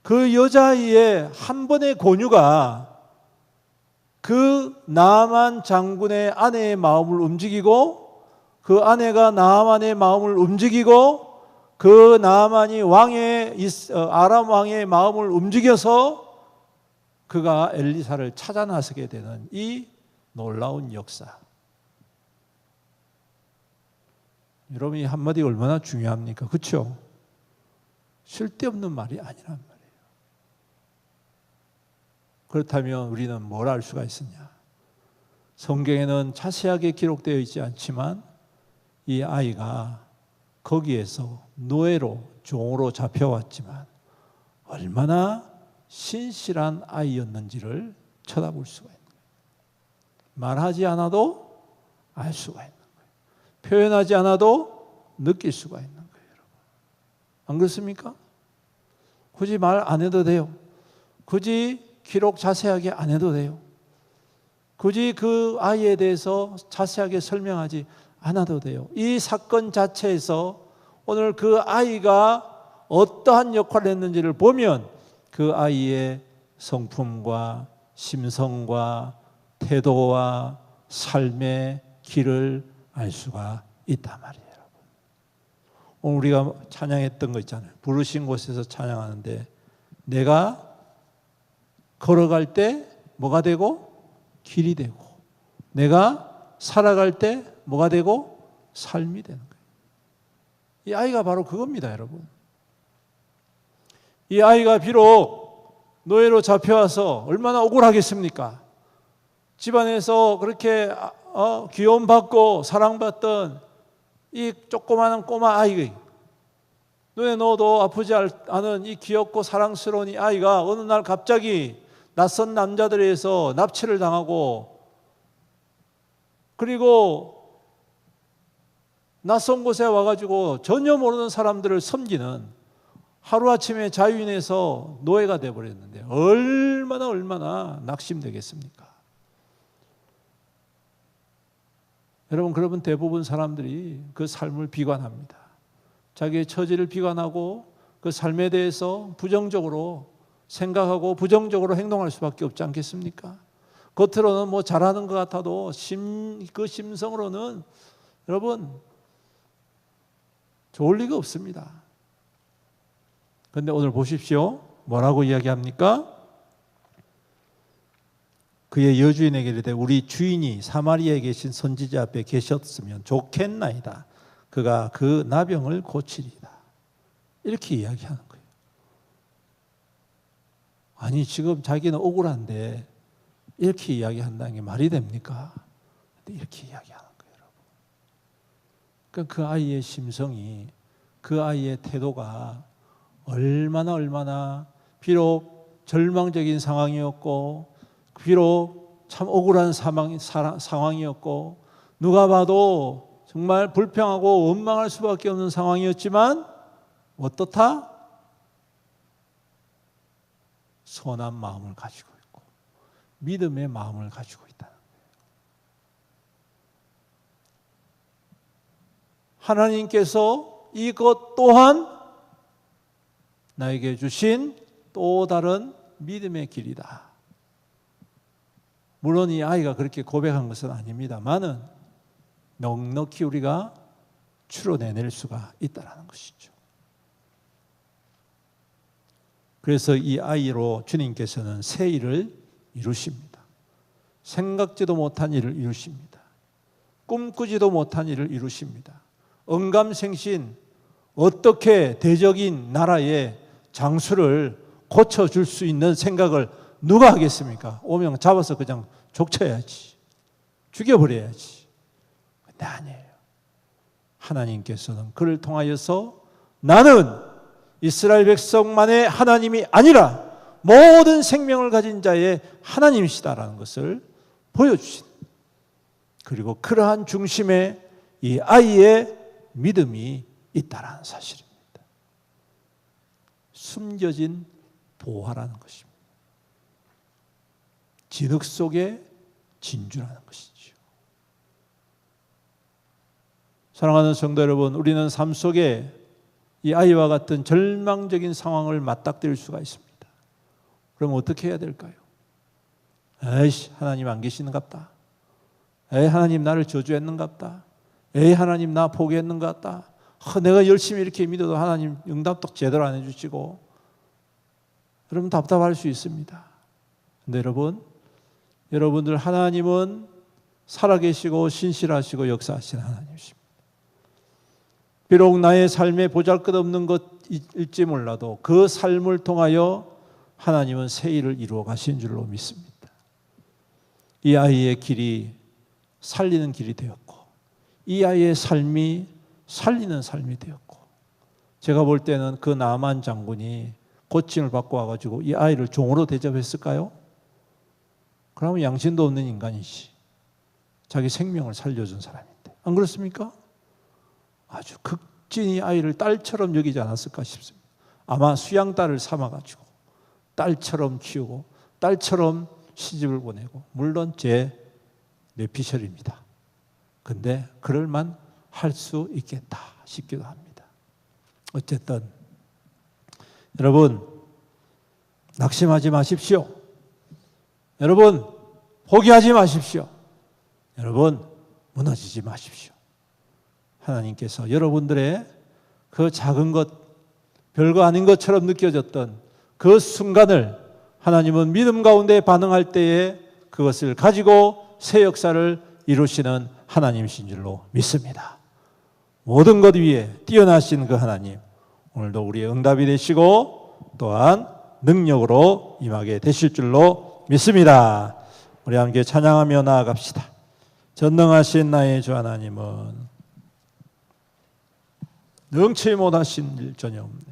그 여자아이의 한 번의 권유가 그 나하만 장군의 아내의 마음을 움직이고, 그 아내가 나하만의 마음을 움직이고, 그 나하만이 아람 왕의 마음을 움직여서 그가 엘리사를 찾아 나서게 되는 이 놀라운 역사. 여러분, 이 한마디 얼마나 중요합니까? 그렇죠? 쓸데없는 말이 아니란 말이에요. 그렇다면 우리는 뭘 알 수가 있느냐? 성경에는 자세하게 기록되어 있지 않지만 이 아이가 거기에서 노예로, 종으로 잡혀왔지만 얼마나 신실한 아이였는지를 쳐다볼 수가 있는 거예요. 말하지 않아도 알 수가 있는 거예요. 표현하지 않아도 느낄 수가 있는 거예요, 여러분. 안 그렇습니까? 굳이 말 안 해도 돼요. 굳이 기록 자세하게 안 해도 돼요. 굳이 그 아이에 대해서 자세하게 설명하지 않아도 돼요. 이 사건 자체에서 오늘 그 아이가 어떠한 역할을 했는지를 보면 그 아이의 성품과 심성과 태도와 삶의 길을 알 수가 있단 말이에요, 여러분. 오늘 우리가 찬양했던 거 있잖아요. 부르신 곳에서 찬양하는데, 내가 걸어갈 때 뭐가 되고? 길이 되고, 내가 살아갈 때 뭐가 되고? 삶이 되는 거예요. 이 아이가 바로 그겁니다, 여러분. 이 아이가 비록 노예로 잡혀와서 얼마나 억울하겠습니까? 집안에서 그렇게 귀여움받고 사랑받던 이 조그마한 꼬마 아이, 눈에 넣어도 아프지 않은 이 귀엽고 사랑스러운 이 아이가 어느 날 갑자기 낯선 남자들에 의해서 납치를 당하고, 그리고 낯선 곳에 와가지고 전혀 모르는 사람들을 섬기는, 하루아침에 자유인에서 노예가 되어버렸는데 얼마나 낙심되겠습니까? 여러분, 그러면 대부분 사람들이 그 삶을 비관합니다. 자기의 처지를 비관하고 그 삶에 대해서 부정적으로 생각하고 부정적으로 행동할 수밖에 없지 않겠습니까? 겉으로는 뭐 잘하는 것 같아도 그 심성으로는 여러분 좋을 리가 없습니다. 그런데 오늘 보십시오. 뭐라고 이야기합니까? 그의 여주인에게 이르되 우리 주인이 사마리아에 계신 선지자 앞에 계셨으면 좋겠나이다. 그가 그 나병을 고치리이다. 이렇게 이야기하는 거예요. 아니, 지금 자기는 억울한데 이렇게 이야기한다는 게 말이 됩니까? 이렇게 이야기하는 거예요, 여러분. 그러니까 그 아이의 심성이, 그 아이의 태도가 얼마나 비록 절망적인 상황이었고, 비록 참 억울한 상황이었고, 누가 봐도 정말 불평하고 원망할 수밖에 없는 상황이었지만 어떻다? 선한 마음을 가지고 있고 믿음의 마음을 가지고 있다는 거예요. 하나님께서 이것 또한 나에게 주신 또 다른 믿음의 길이다. 물론 이 아이가 그렇게 고백한 것은 아닙니다만은 넉넉히 우리가 추론해낼 수가 있다는 것이죠. 그래서 이 아이로 주님께서는 새 일을 이루십니다. 생각지도 못한 일을 이루십니다. 꿈꾸지도 못한 일을 이루십니다. 언감생신 어떻게 대적인 나라의 장수를 고쳐줄 수 있는 생각을 누가 하겠습니까? 오면 잡아서 그냥 족쳐야지, 죽여버려야지. 근데 아니에요. 하나님께서는 그를 통하여서 나는 이스라엘 백성만의 하나님이 아니라 모든 생명을 가진 자의 하나님이시다라는 것을 보여주신, 그리고 그러한 중심에 이 아이의 믿음이 있다라는 사실입니다. 숨겨진 보화라는 것입니다. 진흙 속의 진주라는 것이죠. 사랑하는 성도 여러분, 우리는 삶 속에 이 아이와 같은 절망적인 상황을 맞닥뜨릴 수가 있습니다. 그럼 어떻게 해야 될까요? 에이씨, 하나님 안 계시는갑다. 에이, 하나님 나를 저주했는갑다. 에이, 하나님 나 포기했는갑다. 내가 열심히 이렇게 믿어도 하나님 응답도 제대로 안 해주시고, 여러분 답답할 수 있습니다. 근데 여러분들 하나님은 살아계시고 신실하시고 역사하시는 하나님이십니다. 비록 나의 삶에 보잘것없는 것일지 몰라도 그 삶을 통하여 하나님은 새 일을 이루어 가신 줄로 믿습니다. 이 아이의 길이 살리는 길이 되었고, 이 아이의 삶이 살리는 삶이 되었고, 제가 볼 때는 그 나만 장군이 고침을 받고 와가지고 이 아이를 종으로 대접했을까요? 그러면 양심도 없는 인간이지. 자기 생명을 살려준 사람인데, 안 그렇습니까? 아주 극진히 아이를 딸처럼 여기지 않았을까 싶습니다. 아마 수양딸을 삼아가지고 딸처럼 키우고 딸처럼 시집을 보내고, 물론 제 뇌피셜입니다. 근데 그럴만 할 수 있겠다 싶기도 합니다. 어쨌든 여러분, 낙심하지 마십시오. 여러분, 포기하지 마십시오. 여러분, 무너지지 마십시오. 하나님께서 여러분들의 그 작은 것, 별거 아닌 것처럼 느껴졌던 그 순간을 하나님은 믿음 가운데 반응할 때에 그것을 가지고 새 역사를 이루시는 하나님이신 줄로 믿습니다. 모든 것 위에 뛰어나신 그 하나님, 오늘도 우리의 응답이 되시고 또한 능력으로 임하게 되실 줄로 믿습니다. 우리 함께 찬양하며 나아갑시다. 전능하신 나의 주 하나님은 능치 못하신 일 전혀 없네.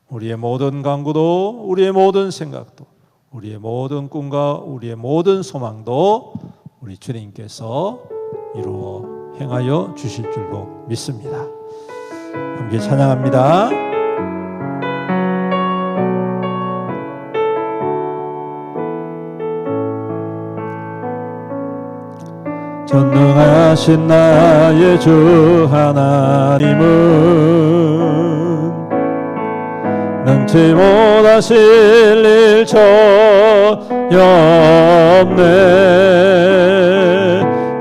우리의 모든 간구도, 우리의 모든 생각도, 우리의 모든 꿈과 우리의 모든 소망도 우리 주님께서 이루어 행하여 주실 줄로 믿습니다. 함께 찬양합니다. 신실하신 나의 주 하나님은 능치 못하실 일 전혀 없네.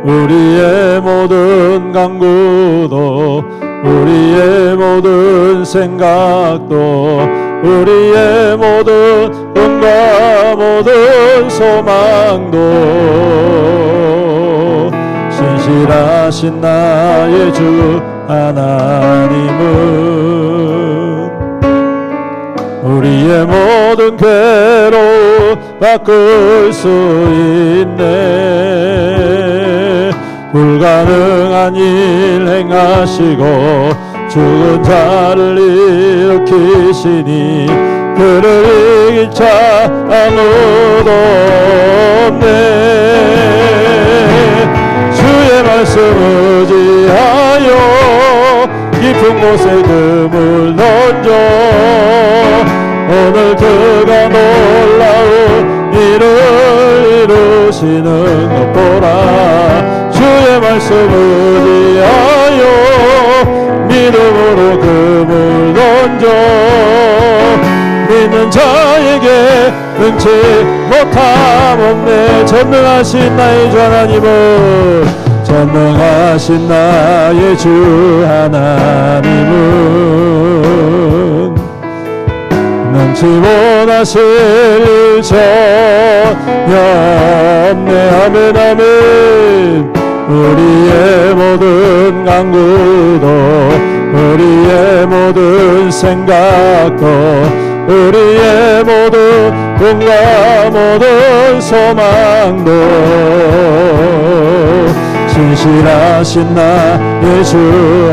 우리의 모든 간구도 우리의 모든 생각도 우리의 모든 꿈과 모든 소망도 신실하신 나의 주 하나님은 우리의 모든 괴로움 바꿀 수 있네. 불가능한 일 행하시고 죽은 자를 일으키시니 그를 이길 자 아무도 없네. 주의 말씀 의지하여 깊은 곳에 금을 던져 오늘 그가 놀라운 일을 이루시는 것 보라. 주의 말씀 의지하여 믿음으로 금을 던져 믿는 자에게 능치 못함 없네. 전능하신 나의 주 하나님은 전능하신 나의 주 하나님은 능치 못하실 일 전혀 없네. 아멘 아멘. 우리의 모든 간구도 우리의 모든 생각도 우리의 모든 꿈과 모든 소망도 신실하신 나의 주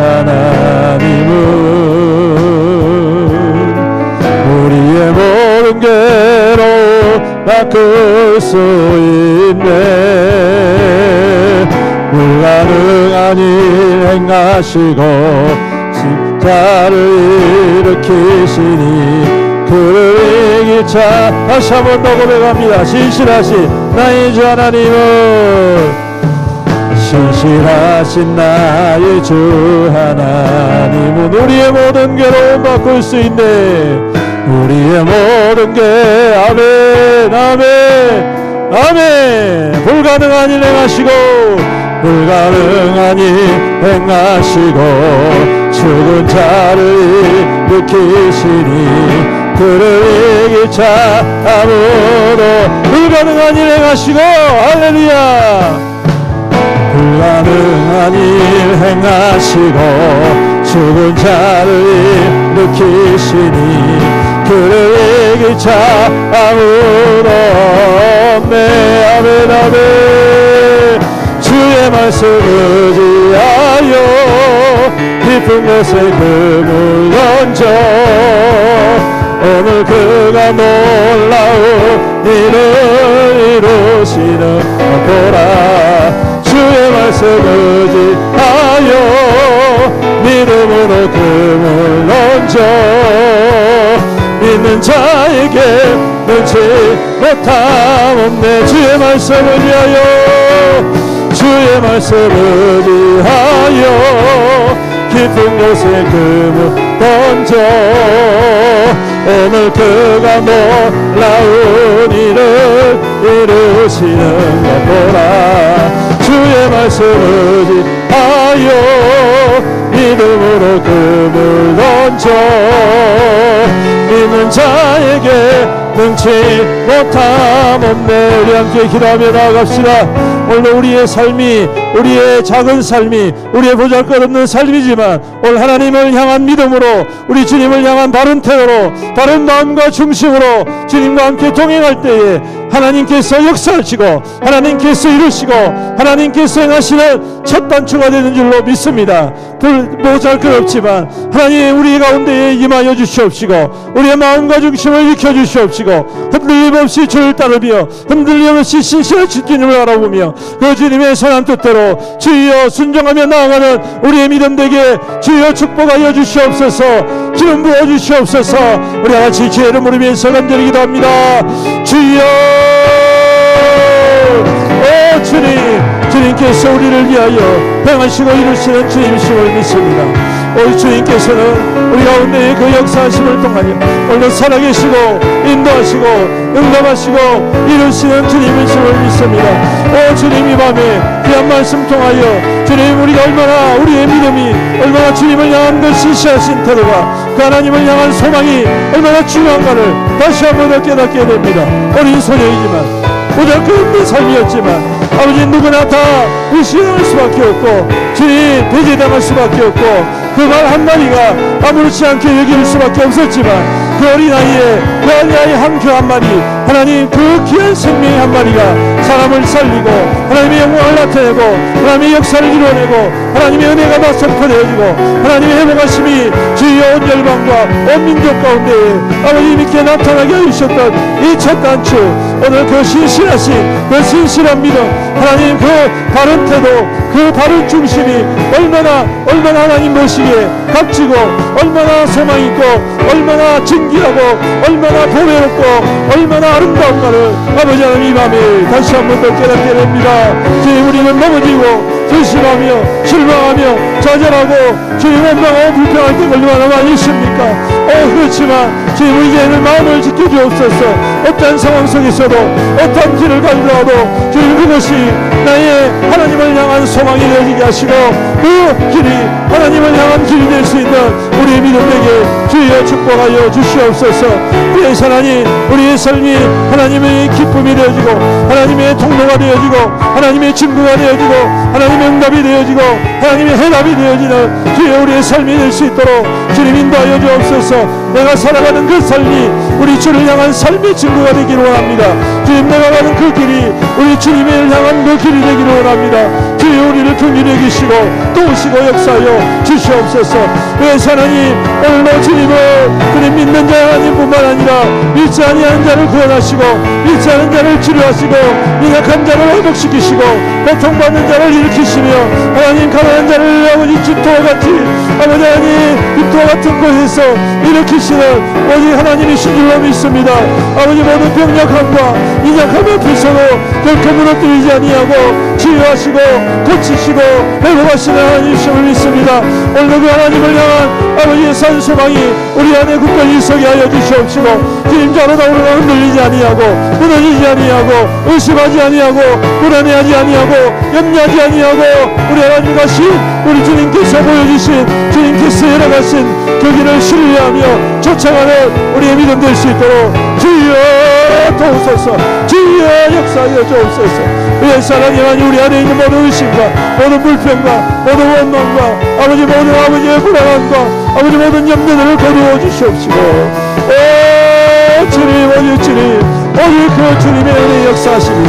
하나님은 우리의 모든 괴로움 바꿀 수 있네. 불가능한 일 행하시고 십자를 일으키시니 그를 이길 자. 다시 한번 더 고백합니다. 신실하신 나의 주 하나님은 신실하신 나의 주 하나님은 우리의 모든 괴로움 바꿀 수 있네. 우리의 모든 게 아멘 아멘 아멘. 불가능한 일 행하시고 불가능한 일 행하시고 죽은 자를 일으키시니 그를 이길 자 아무도. 불가능한 일 행하시고 할렐루야. 불가능한 일 행하시고 죽은 자를 일으키시니 그를 이길 자 아무도 없네. 아멘 아멘. 주의 말씀 의지하여 깊은 곳에 금을 던져 오늘 그가 놀라운 일을 이루시는 것 보라. 주의 말씀 의지하여 믿음으로 금을 던져 믿는 자에게 능치 못함 없네. 주의 말씀을 위하여 주의 말씀을 위하여 깊은 곳에 금을 던져 오늘 그가 놀라운 일을 이루시는 것 보라. 주의 말씀을 위하여 믿음으로 금을 던져 믿는 자에게 능치 못함 없네. 우리 함께 기도하며 나아갑시다. 오늘 우리의 삶이 우리의 작은 삶이 우리의 보잘것없는 삶이지만 오늘 하나님을 향한 믿음으로 우리 주님을 향한 바른 태도로 바른 마음과 중심으로 주님과 함께 동행할 때에 하나님께서 역사하시고 하나님께서 이루시고 하나님께서 행하시는 첫 단추가 되는 줄로 믿습니다. 보잘것없지만 하나님 우리 가운데에 임하여 주시옵시고 우리의 마음과 중심을 일으켜 주시옵시고 흔들림 없이 주를 따르며 흔들림 없이 신실하신 주님을 알아보며 그 주님의 선한 뜻대로 주여 순종하며 나아가는 우리의 믿음 되게 주여 축복하여 주시옵소서. 기름 부어 주시옵소서. 우리 같이 주의 이름으로 위해서 간절히 기도합니다. 주여 오 주님 주님께서 우리를 위하여 행하시고 이루시는 주님이심을 믿습니다. 오늘 주님께서는 우리 가운데의 그 역사하심을 통하여 오늘 살아계시고 인도하시고 응답하시고 이루시는 주님이심을 믿습니다. 오 주님, 이 밤에 귀한 말씀 통하여 주님, 우리가 얼마나 우리의 믿음이 얼마나 주님을 향한 그 시시하신 태도가 그 하나님을 향한 소망이 얼마나 중요한가를 다시 한번 깨닫게 됩니다. 어린 소녀이지만 고작은 내 삶이었지만 아버지, 누구나 다 의심할 수밖에 없고 주님 배제당할 수밖에 없고 그 말 한마디가 아무렇지 않게 여길 수밖에 없었지만 그 어린아이의 그 어린아이 한 표 한마디, 하나님 그 귀한 생명의 한마디가 사람을 살리고 하나님의 영광을 나타내고 하나님의 역사를 이루어내고 하나님의 은혜가 다 선포되어지고 하나님의 회복하심이 주의 온 열방과 온 민족 가운데 아버지 믿게 나타나게 해주셨던 이 첫 단추, 오늘 그 신실하신 그 신실한 믿음, 하나님 그 바른 태도, 그 바른 중심이 얼마나 하나님 보시기에 값지고 얼마나 소망있고 얼마나 진귀하고 얼마나 보배롭고 얼마나 아름다운가를 아버지 하나님 이 밤에 다시 한 번 더 깨닫게 됩니다. 주님, 우리는 넘어지고 불신하며 실망하며 좌절하고 주님 원망하고 불평할 때가 얼마나 많이 있습니까? 그렇지만 주님, 이제는 마음을 지켜주옵소서. 어떠한 상황 속에서도 어떠한 길을 가더라도 주님, 그것이 나의 하나님을 향한 소망이 되어지게 하시고 그 길이 하나님을 향한 길이 될 수 있는 우리의 믿음 되게 주여 축복하여 주시옵소서. 그래서 하나님, 우리의 삶이 하나님의 기쁨이 되어지고 하나님의 통로가 되어지고 하나님의 증거가 되어지고 하나님의 응답이 되어지고 하나님의 해답이 되어지는 주여 우리의 삶이 될 수 있도록 주님 인도하여 주옵소서. 내가 살아가는 그 삶이 우리 주를 향한 삶의 증거가 되기를 원합니다. 주님, 내가 가는 그 길이 우리 주님을 향한 그 길이 되기를 원합니다. 주여 우리를 긍휼히 여기시고 도우시고 역사하여 주시옵소서. 그래서 하나님, 오늘도 주님을 그리 믿는 자 하나님뿐만 아니라 믿지 아니하는 자를 구원하시고 믿지 않은 자를 치료하시고 연약한 자를 회복시키시고 고통받는 자를 일으키시며 하나님, 가난한 자를 아버지 집토와 같이 아버지 하나님 집토와 같은 곳에서 일으키시는 오직 하나님이신 줄로 믿습니다. 아버지, 모든 병약함과 인약함 앞에서도 결코 무너뜨리지 아니하고 치유하시고 고치시고 회복하시는 하나님이심을 믿습니다. 오늘도 그 하나님을 향한 아버지의 산 소망이 우리 안에 굳건히 서게 하여 주시옵시고 주님, 자로다 우리가 흔들리지 아니하고 무너지지 아니하고 의심하지 아니하고 불안해하지 아니하고 염려하지 아니하고 우리 하나님 가신 우리 주님께서 보여주신 주님께서 열어가신 그 길을 신뢰하며 쫓아가는 우리의 믿음 될 수 있도록 주여 도우소서. 주여 역사하여 주옵소서. 그래서 하나님, 우리 안에 있는 모든 의심과 모든 불평과 모든 원망과 아버지 모든 아버지의 불안함과 아버지 모든 염려들을 거두어 주시옵시고 주님, 오직 주님, 오직 그 주님의 은혜 역사하시니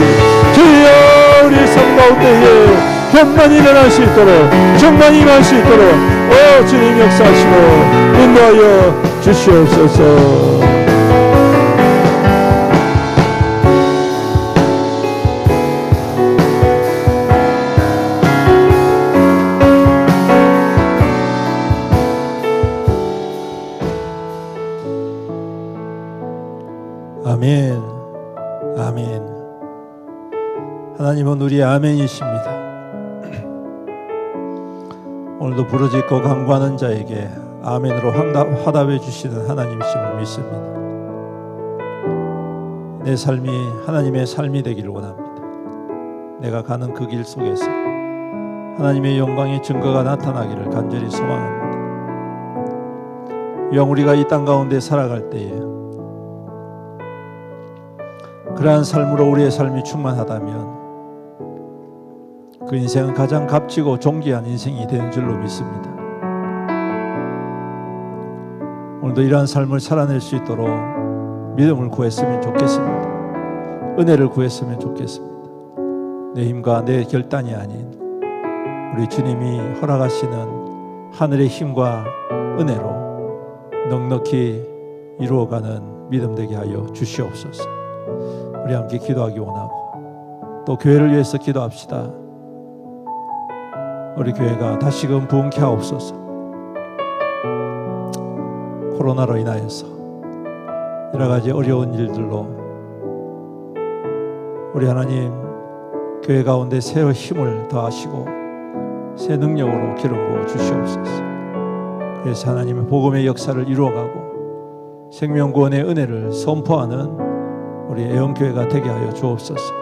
주여 우리 삶 가운데에 경만이 일어날 수 있도록 정만이 임할 수 있도록 주님 역사하시고 인도하여 주시옵소서. 아멘, 아멘. 하나님은 우리의 아멘이십니다. 오늘도 부르짖고 간구하는 자에게 아멘으로 화답해 주시는 하나님이심을 믿습니다. 내 삶이 하나님의 삶이 되기를 원합니다. 내가 가는 그 길 속에서 하나님의 영광의 증거가 나타나기를 간절히 소망합니다. 이왕 우리가 이 땅 가운데 살아갈 때에 그러한 삶으로 우리의 삶이 충만하다면 그 인생은 가장 값지고 존귀한 인생이 되는 줄로 믿습니다. 오늘도 이러한 삶을 살아낼 수 있도록 믿음을 구했으면 좋겠습니다. 은혜를 구했으면 좋겠습니다. 내 힘과 내 결단이 아닌 우리 주님이 허락하시는 하늘의 힘과 은혜로 넉넉히 이루어가는 믿음 되게 하여 주시옵소서. 우리 함께 기도하기 원하고 또 교회를 위해서 기도합시다. 우리 교회가 다시금 부흥케 하옵소서. 코로나로 인하여서 여러 가지 어려운 일들로 우리 하나님 교회 가운데 새 힘을 더하시고 새 능력으로 기름 부어 주시옵소서. 그래서 하나님의 복음의 역사를 이루어가고 생명구원의 은혜를 선포하는 우리 애원교회가 되게 하여 주옵소서.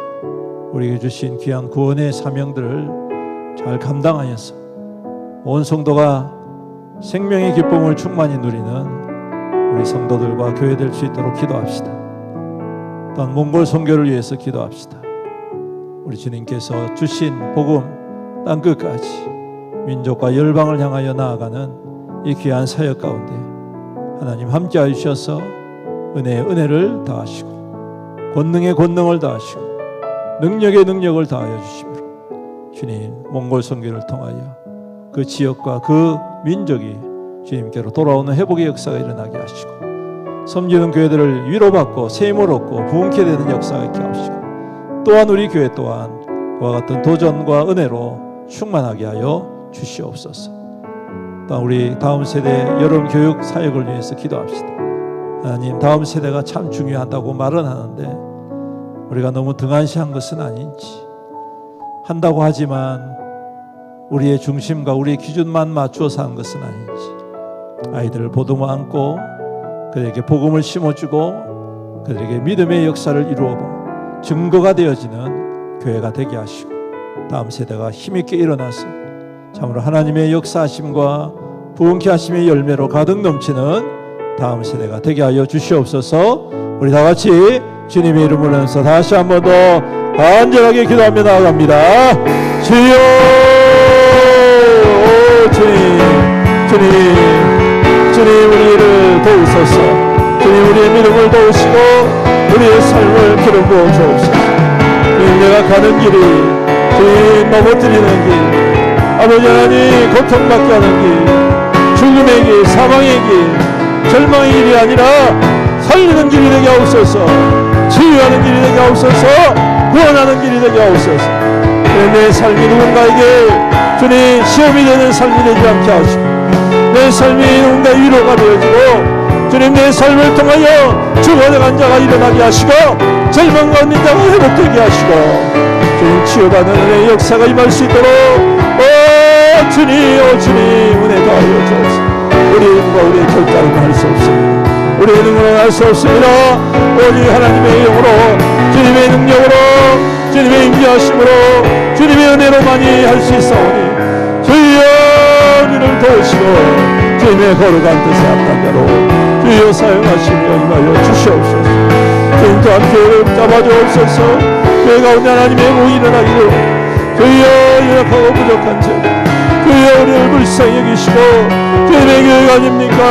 우리에게 주신 귀한 구원의 사명들을 잘 감당하여서 온 성도가 생명의 기쁨을 충만히 누리는 우리 성도들과 교회 될 수 있도록 기도합시다. 또한 몽골 선교를 위해서 기도합시다. 우리 주님께서 주신 복음 땅끝까지 민족과 열방을 향하여 나아가는 이 귀한 사역 가운데 하나님 함께하여 주셔서 은혜의 은혜를 더하시고 권능의 권능을 더하시고 능력의 능력을 더하여 주시므로 주님 몽골 선교를 통하여 그 지역과 그 민족이 주님께로 돌아오는 회복의 역사가 일어나게 하시고 섬기는 교회들을 위로받고 새 힘을 얻고 부흥케 되는 역사가 있게 하시고 또한 우리 교회 또한 그와 같은 도전과 은혜로 충만하게 하여 주시옵소서. 또한 우리 다음 세대 여름 교육 사역을 위해서 기도합시다. 하나님 다음 세대가 참 중요하다고 말은 하는데 우리가 너무 등한시한 것은 아닌지, 한다고 하지만 우리의 중심과 우리의 기준만 맞추어서 한 것은 아닌지, 아이들을 보듬어 안고 그들에게 복음을 심어주고 그들에게 믿음의 역사를 이루어보고 증거가 되어지는 교회가 되게 하시고 다음 세대가 힘있게 일어나서 참으로 하나님의 역사하심과 부흥케 하심의 열매로 가득 넘치는 다음 세대가 되게 하여 주시옵소서. 우리 다 같이 주님의 이름으로 해서 다시 한 번 더 간절하게 기도하며 나아갑니다. 주여, 주님 우리를 도우소서. 주님 우리의 믿음을 도우시고 우리의 삶을 기름 부어 주옵소서. 주님 내가 가는 길이 주님 넘어뜨리는 길, 아버지 하나님 고통받게 하는 길, 죽음의 길, 사망의 길, 절망의 길이 아니라 살리는 길이 되게 하옵소서. 치유하는 길이 되게 하옵소서. 구원하는 길이 되게 하옵소서. 내 삶이 누군가에게 주님 시험이 되는 삶이 되지 않게 하시고 내 삶이 누군가의 위로가 되어지고 주님 내 삶을 통하여 죽어나간 자가 일어나게 하시고 절망 가운데 자가 회복되게 하시고 주님 치유받는 은혜의 역사가 임할 수 있도록 주님 은혜 더하여 주옵소서. 우리의 힘과 우리의 결단은 할 수 없습니다. 우리의 능력은 할 수 없습니다. 오직 하나님의 영으로 주님의 능력으로 주님의 임재하심으로 주님의 은혜로만이 할 수 있사오니 주여 우리를 도우시고 주님의 거룩한 뜻에 합당한 자로 주여 사용하시며 임하여 주시옵소서. 주님도 함께 잡아주옵소서. 교회 가운데 하나님의 복이 일어나기를 주여 연약하고 부족한 자 주여 우리를 불쌍히 여기시고 주님의 교회가 아닙니까?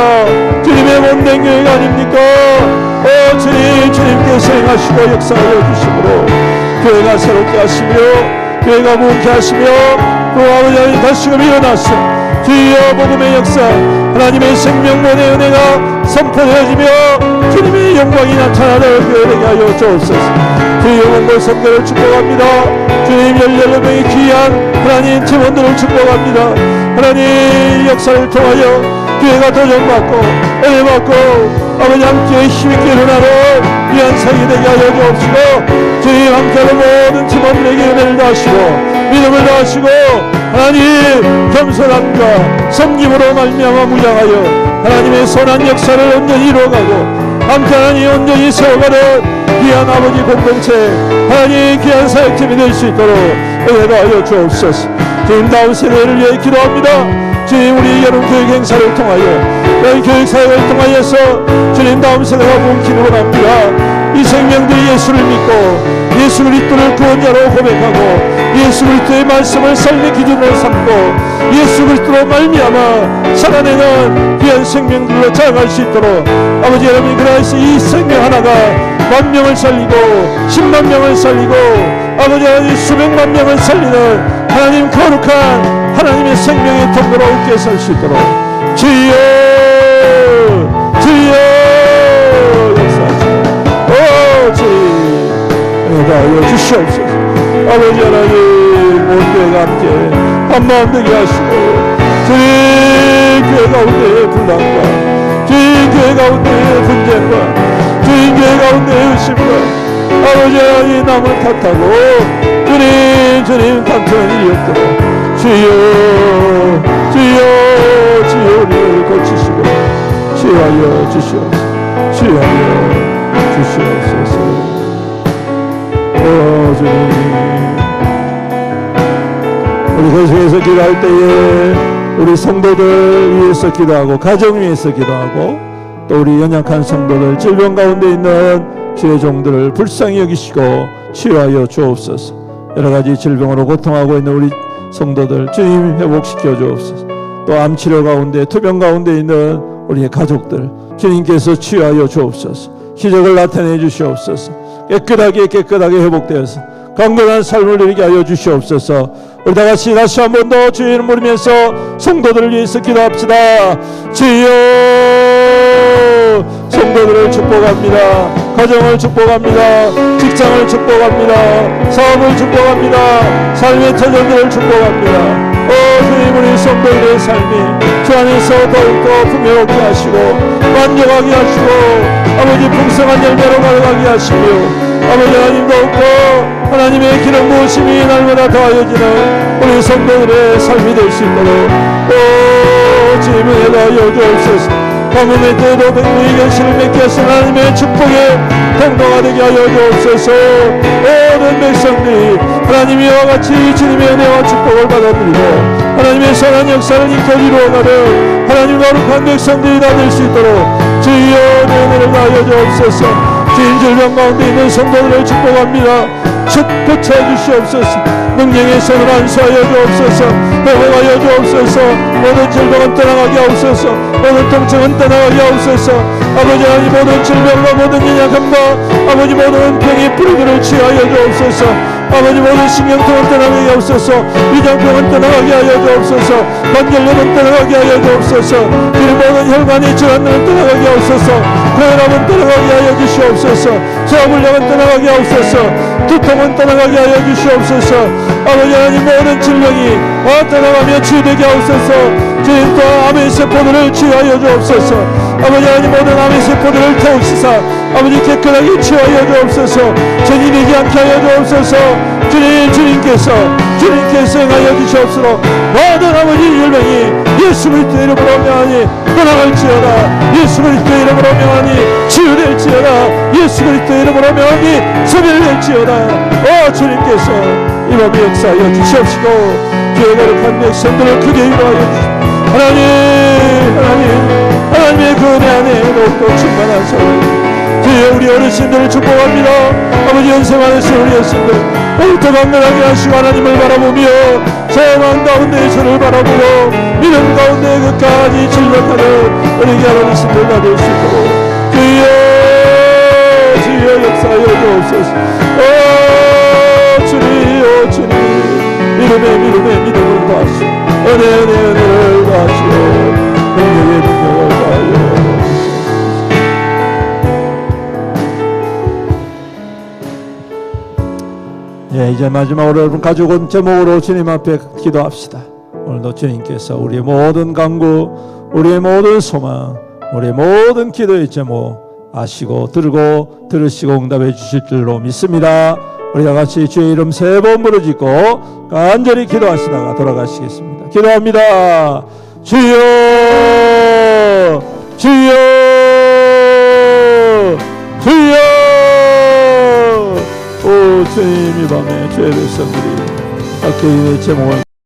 주님의 몸된 교회가 아닙니까? 주님께서 행하시고 역사하여 주심으로 교회가 새롭게 하시며 교회가 부흥케 하시며 또 아버지 하나님 다시금 일어나서 주여 복음의 역사 하나님의 생명론의 은혜가 선포되어지며 주님의 영광이 나타나는 교회되게 하여 주옵소서. 주여 몽골 선교를 축복합니다. 주님 18명의 귀한 하나님 팀원들을 축복합니다. 하나님 역사를 통하여 교회가 도전받고 은혜받고 아버지 함께 힘있게 일어나는 귀한 사역이 되게 하여 주옵시고 주님 함께하는 모든 팀원들에게 은혜를 다하시고 믿음을 다하시고 하나님 겸손함과 섬김으로 말미암아 무장하여 하나님의 선한 역사를 온전히 이루어가고 함께 하나님 온전히 세워가는 귀한 아버지 공동체 하나님 귀한 사역팀이 될 수 있도록 은혜를 하여 주옵소서. 주님 다음 세대를 위해 기도합니다. 주님 우리 여름 교육 행사를 통하여 여름 교육 사역을 통하여서 주님 다음 세대가 부흥기를 원합니다. 이 생명들이 예수를 믿고 예수 그리스도를 구원자로 고백하고 예수 그리스도의 말씀을 삶의 기준으로 삼고 예수 그리스도로 말미암아 살아내는 귀한 생명들로 자라갈 수 있도록 아버지 여러분이 그래서 이 생명 하나가 만 명을 살리고 10만 명을 살리고 아버지 하나님 수백만 명을 살리는 하나님 거룩한 하나님의 생명의 통로로 함께 설 수 있도록 주여 역사하시고 주여 은혜하여 주시옵소서. 아버지 하나님 온 교회가 함께 한마음 되게 하시고 주님 교회 가운데의 분란과 주님 교회 가운데의 분쟁과 주님 교회 가운데의 의심과 아버지 하나님 남을 탓하고 주님 주님 감추는 일이 없도록 주여 주여 주여 우리를 고치시고 치유하여 주시옵소서. 치유하여 주시옵소서. 주님, 우리 계속해서 기도할 때에 우리 성도들 위해서 기도하고 가정 위해서 기도하고 또 우리 연약한 성도들 질병 가운데 있는 주의 종들을 불쌍히 여기시고 치유하여 주옵소서. 여러가지 질병으로 고통하고 있는 우리 성도들 주님 회복시켜 주옵소서. 또 암치료 가운데 투병 가운데 있는 우리의 가족들 주님께서 치유하여 주옵소서. 기적을 나타내 주시옵소서. 깨끗하게 회복되어서 강건한 삶을 누리게 하여 주시옵소서. 우리 다같이 다시 한 번 더 주의 이름 부르면서 성도들을 위해서 기도합시다. 주여, 성도들을 축복합니다. 가정을 축복합니다. 직장을 축복합니다. 사업을 축복합니다. 삶의 터전들을 축복합니다. 주님, 우리 성도들의 삶이 주 안에서 더욱더 풍요롭게 하시고 만족하게 하시고 아버지 풍성한 열매로 가득하게 하시며 아버지 하나님 더욱더 하나님의 기름 부으심이 날마다 더하여지는 우리 성도들의 삶이 될 수 있도록 주님 은혜 더하여 주옵소서. 가뭄의 때도 백성의 결실을 맺게 하신 하나님의 축복에 통로가 되게 하여 주옵소서. 모든 백성들이 하나님의 이와 같이 주님의 은혜와 축복을 받아들이고 하나님의 선한 역사를 익혀 이루어가는 하나님 거룩한 백성들이 다 될 수 있도록 주여 내 은혜를 다하여 주옵소서. 주인 질병 가운데 있는 성도들을 축복합니다. 고쳐주시옵소서. 능력의 손을 안수하여 주옵소서. 회복하여 주옵소서. 모든 질병은 떠나가게 하옵소서. 모든 통증은 떠나가게 하옵소서. 아버지 하나님 모든 질병과 모든 연약함과 아버지 모든 병의 뿌리들을 치유하여 주옵소서. 아버지 모든 신경통은 떠나가게 하옵소서. 위장병은 떠나가게 하여 주옵소서. 관절염은 떠나가게 하여 주옵소서. 이 모든 혈관의 질환들은 떠나가게 하옵소서. 고혈압은 떠나가게 하여 주시옵소서. 소화불량은 떠나가게 하옵소서. 두통은 떠나가게 하여 주시옵소서. 아버지 하나님 모든 질병이 떠나가며 치유되게 하옵소서. 주님 또 암의 세포들을 치유하여 주옵소서. 아버지 하나님 모든 암의 세포들을 태우시사 아버지 깨끗하게 치유하여 주옵소서. 전이 되지 않게 하여 주옵소서. 주님께서 행하여 주시옵소서. 모든 아버지 율병이 예수 그리스도의 이름으로 명하니 떠나갈지어다. 예수 그리스도의 이름으로 명하니 치유될지어다. 예수 그리스도의 이름으로 명하니 소멸될지어다. 주님께서 이 밤에 역사하여 주시옵시고 주의 거룩한 백성들을 크게 인도하여 주시옵소서. 하나님의 그 은혜 안에 더욱더 충만한 삶을 주여 우리 어르신들을 축복합니다. 아버지 연세 많으신 우리 어르신들 더욱더 강건하게 하시고 하나님을 바라보며 소망 가운데 주를 바라보고 믿음 가운데 끝까지 진력하는 우리 어르신들 다 될 수 있도록 주여 역사하여 주옵소서. 주님 믿음을 더하시고 은혜를 더하시고 능력을 더하여 이제 마지막으로 여러분 가족은 제목으로 주님 앞에 기도합시다. 오늘도 주님께서 우리의 모든 간구, 우리의 모든 소망, 우리의 모든 기도의 제목 아시고 들으시고 응답해 주실 줄로 믿습니다. 우리 다 같이 주의 이름 3번 부르짖고 간절히 기도하시다가 돌아가시겠습니다. 기도합니다. 주여 주여 주여. 주님 이 밤에 주의 백성들이 각개인의 제목을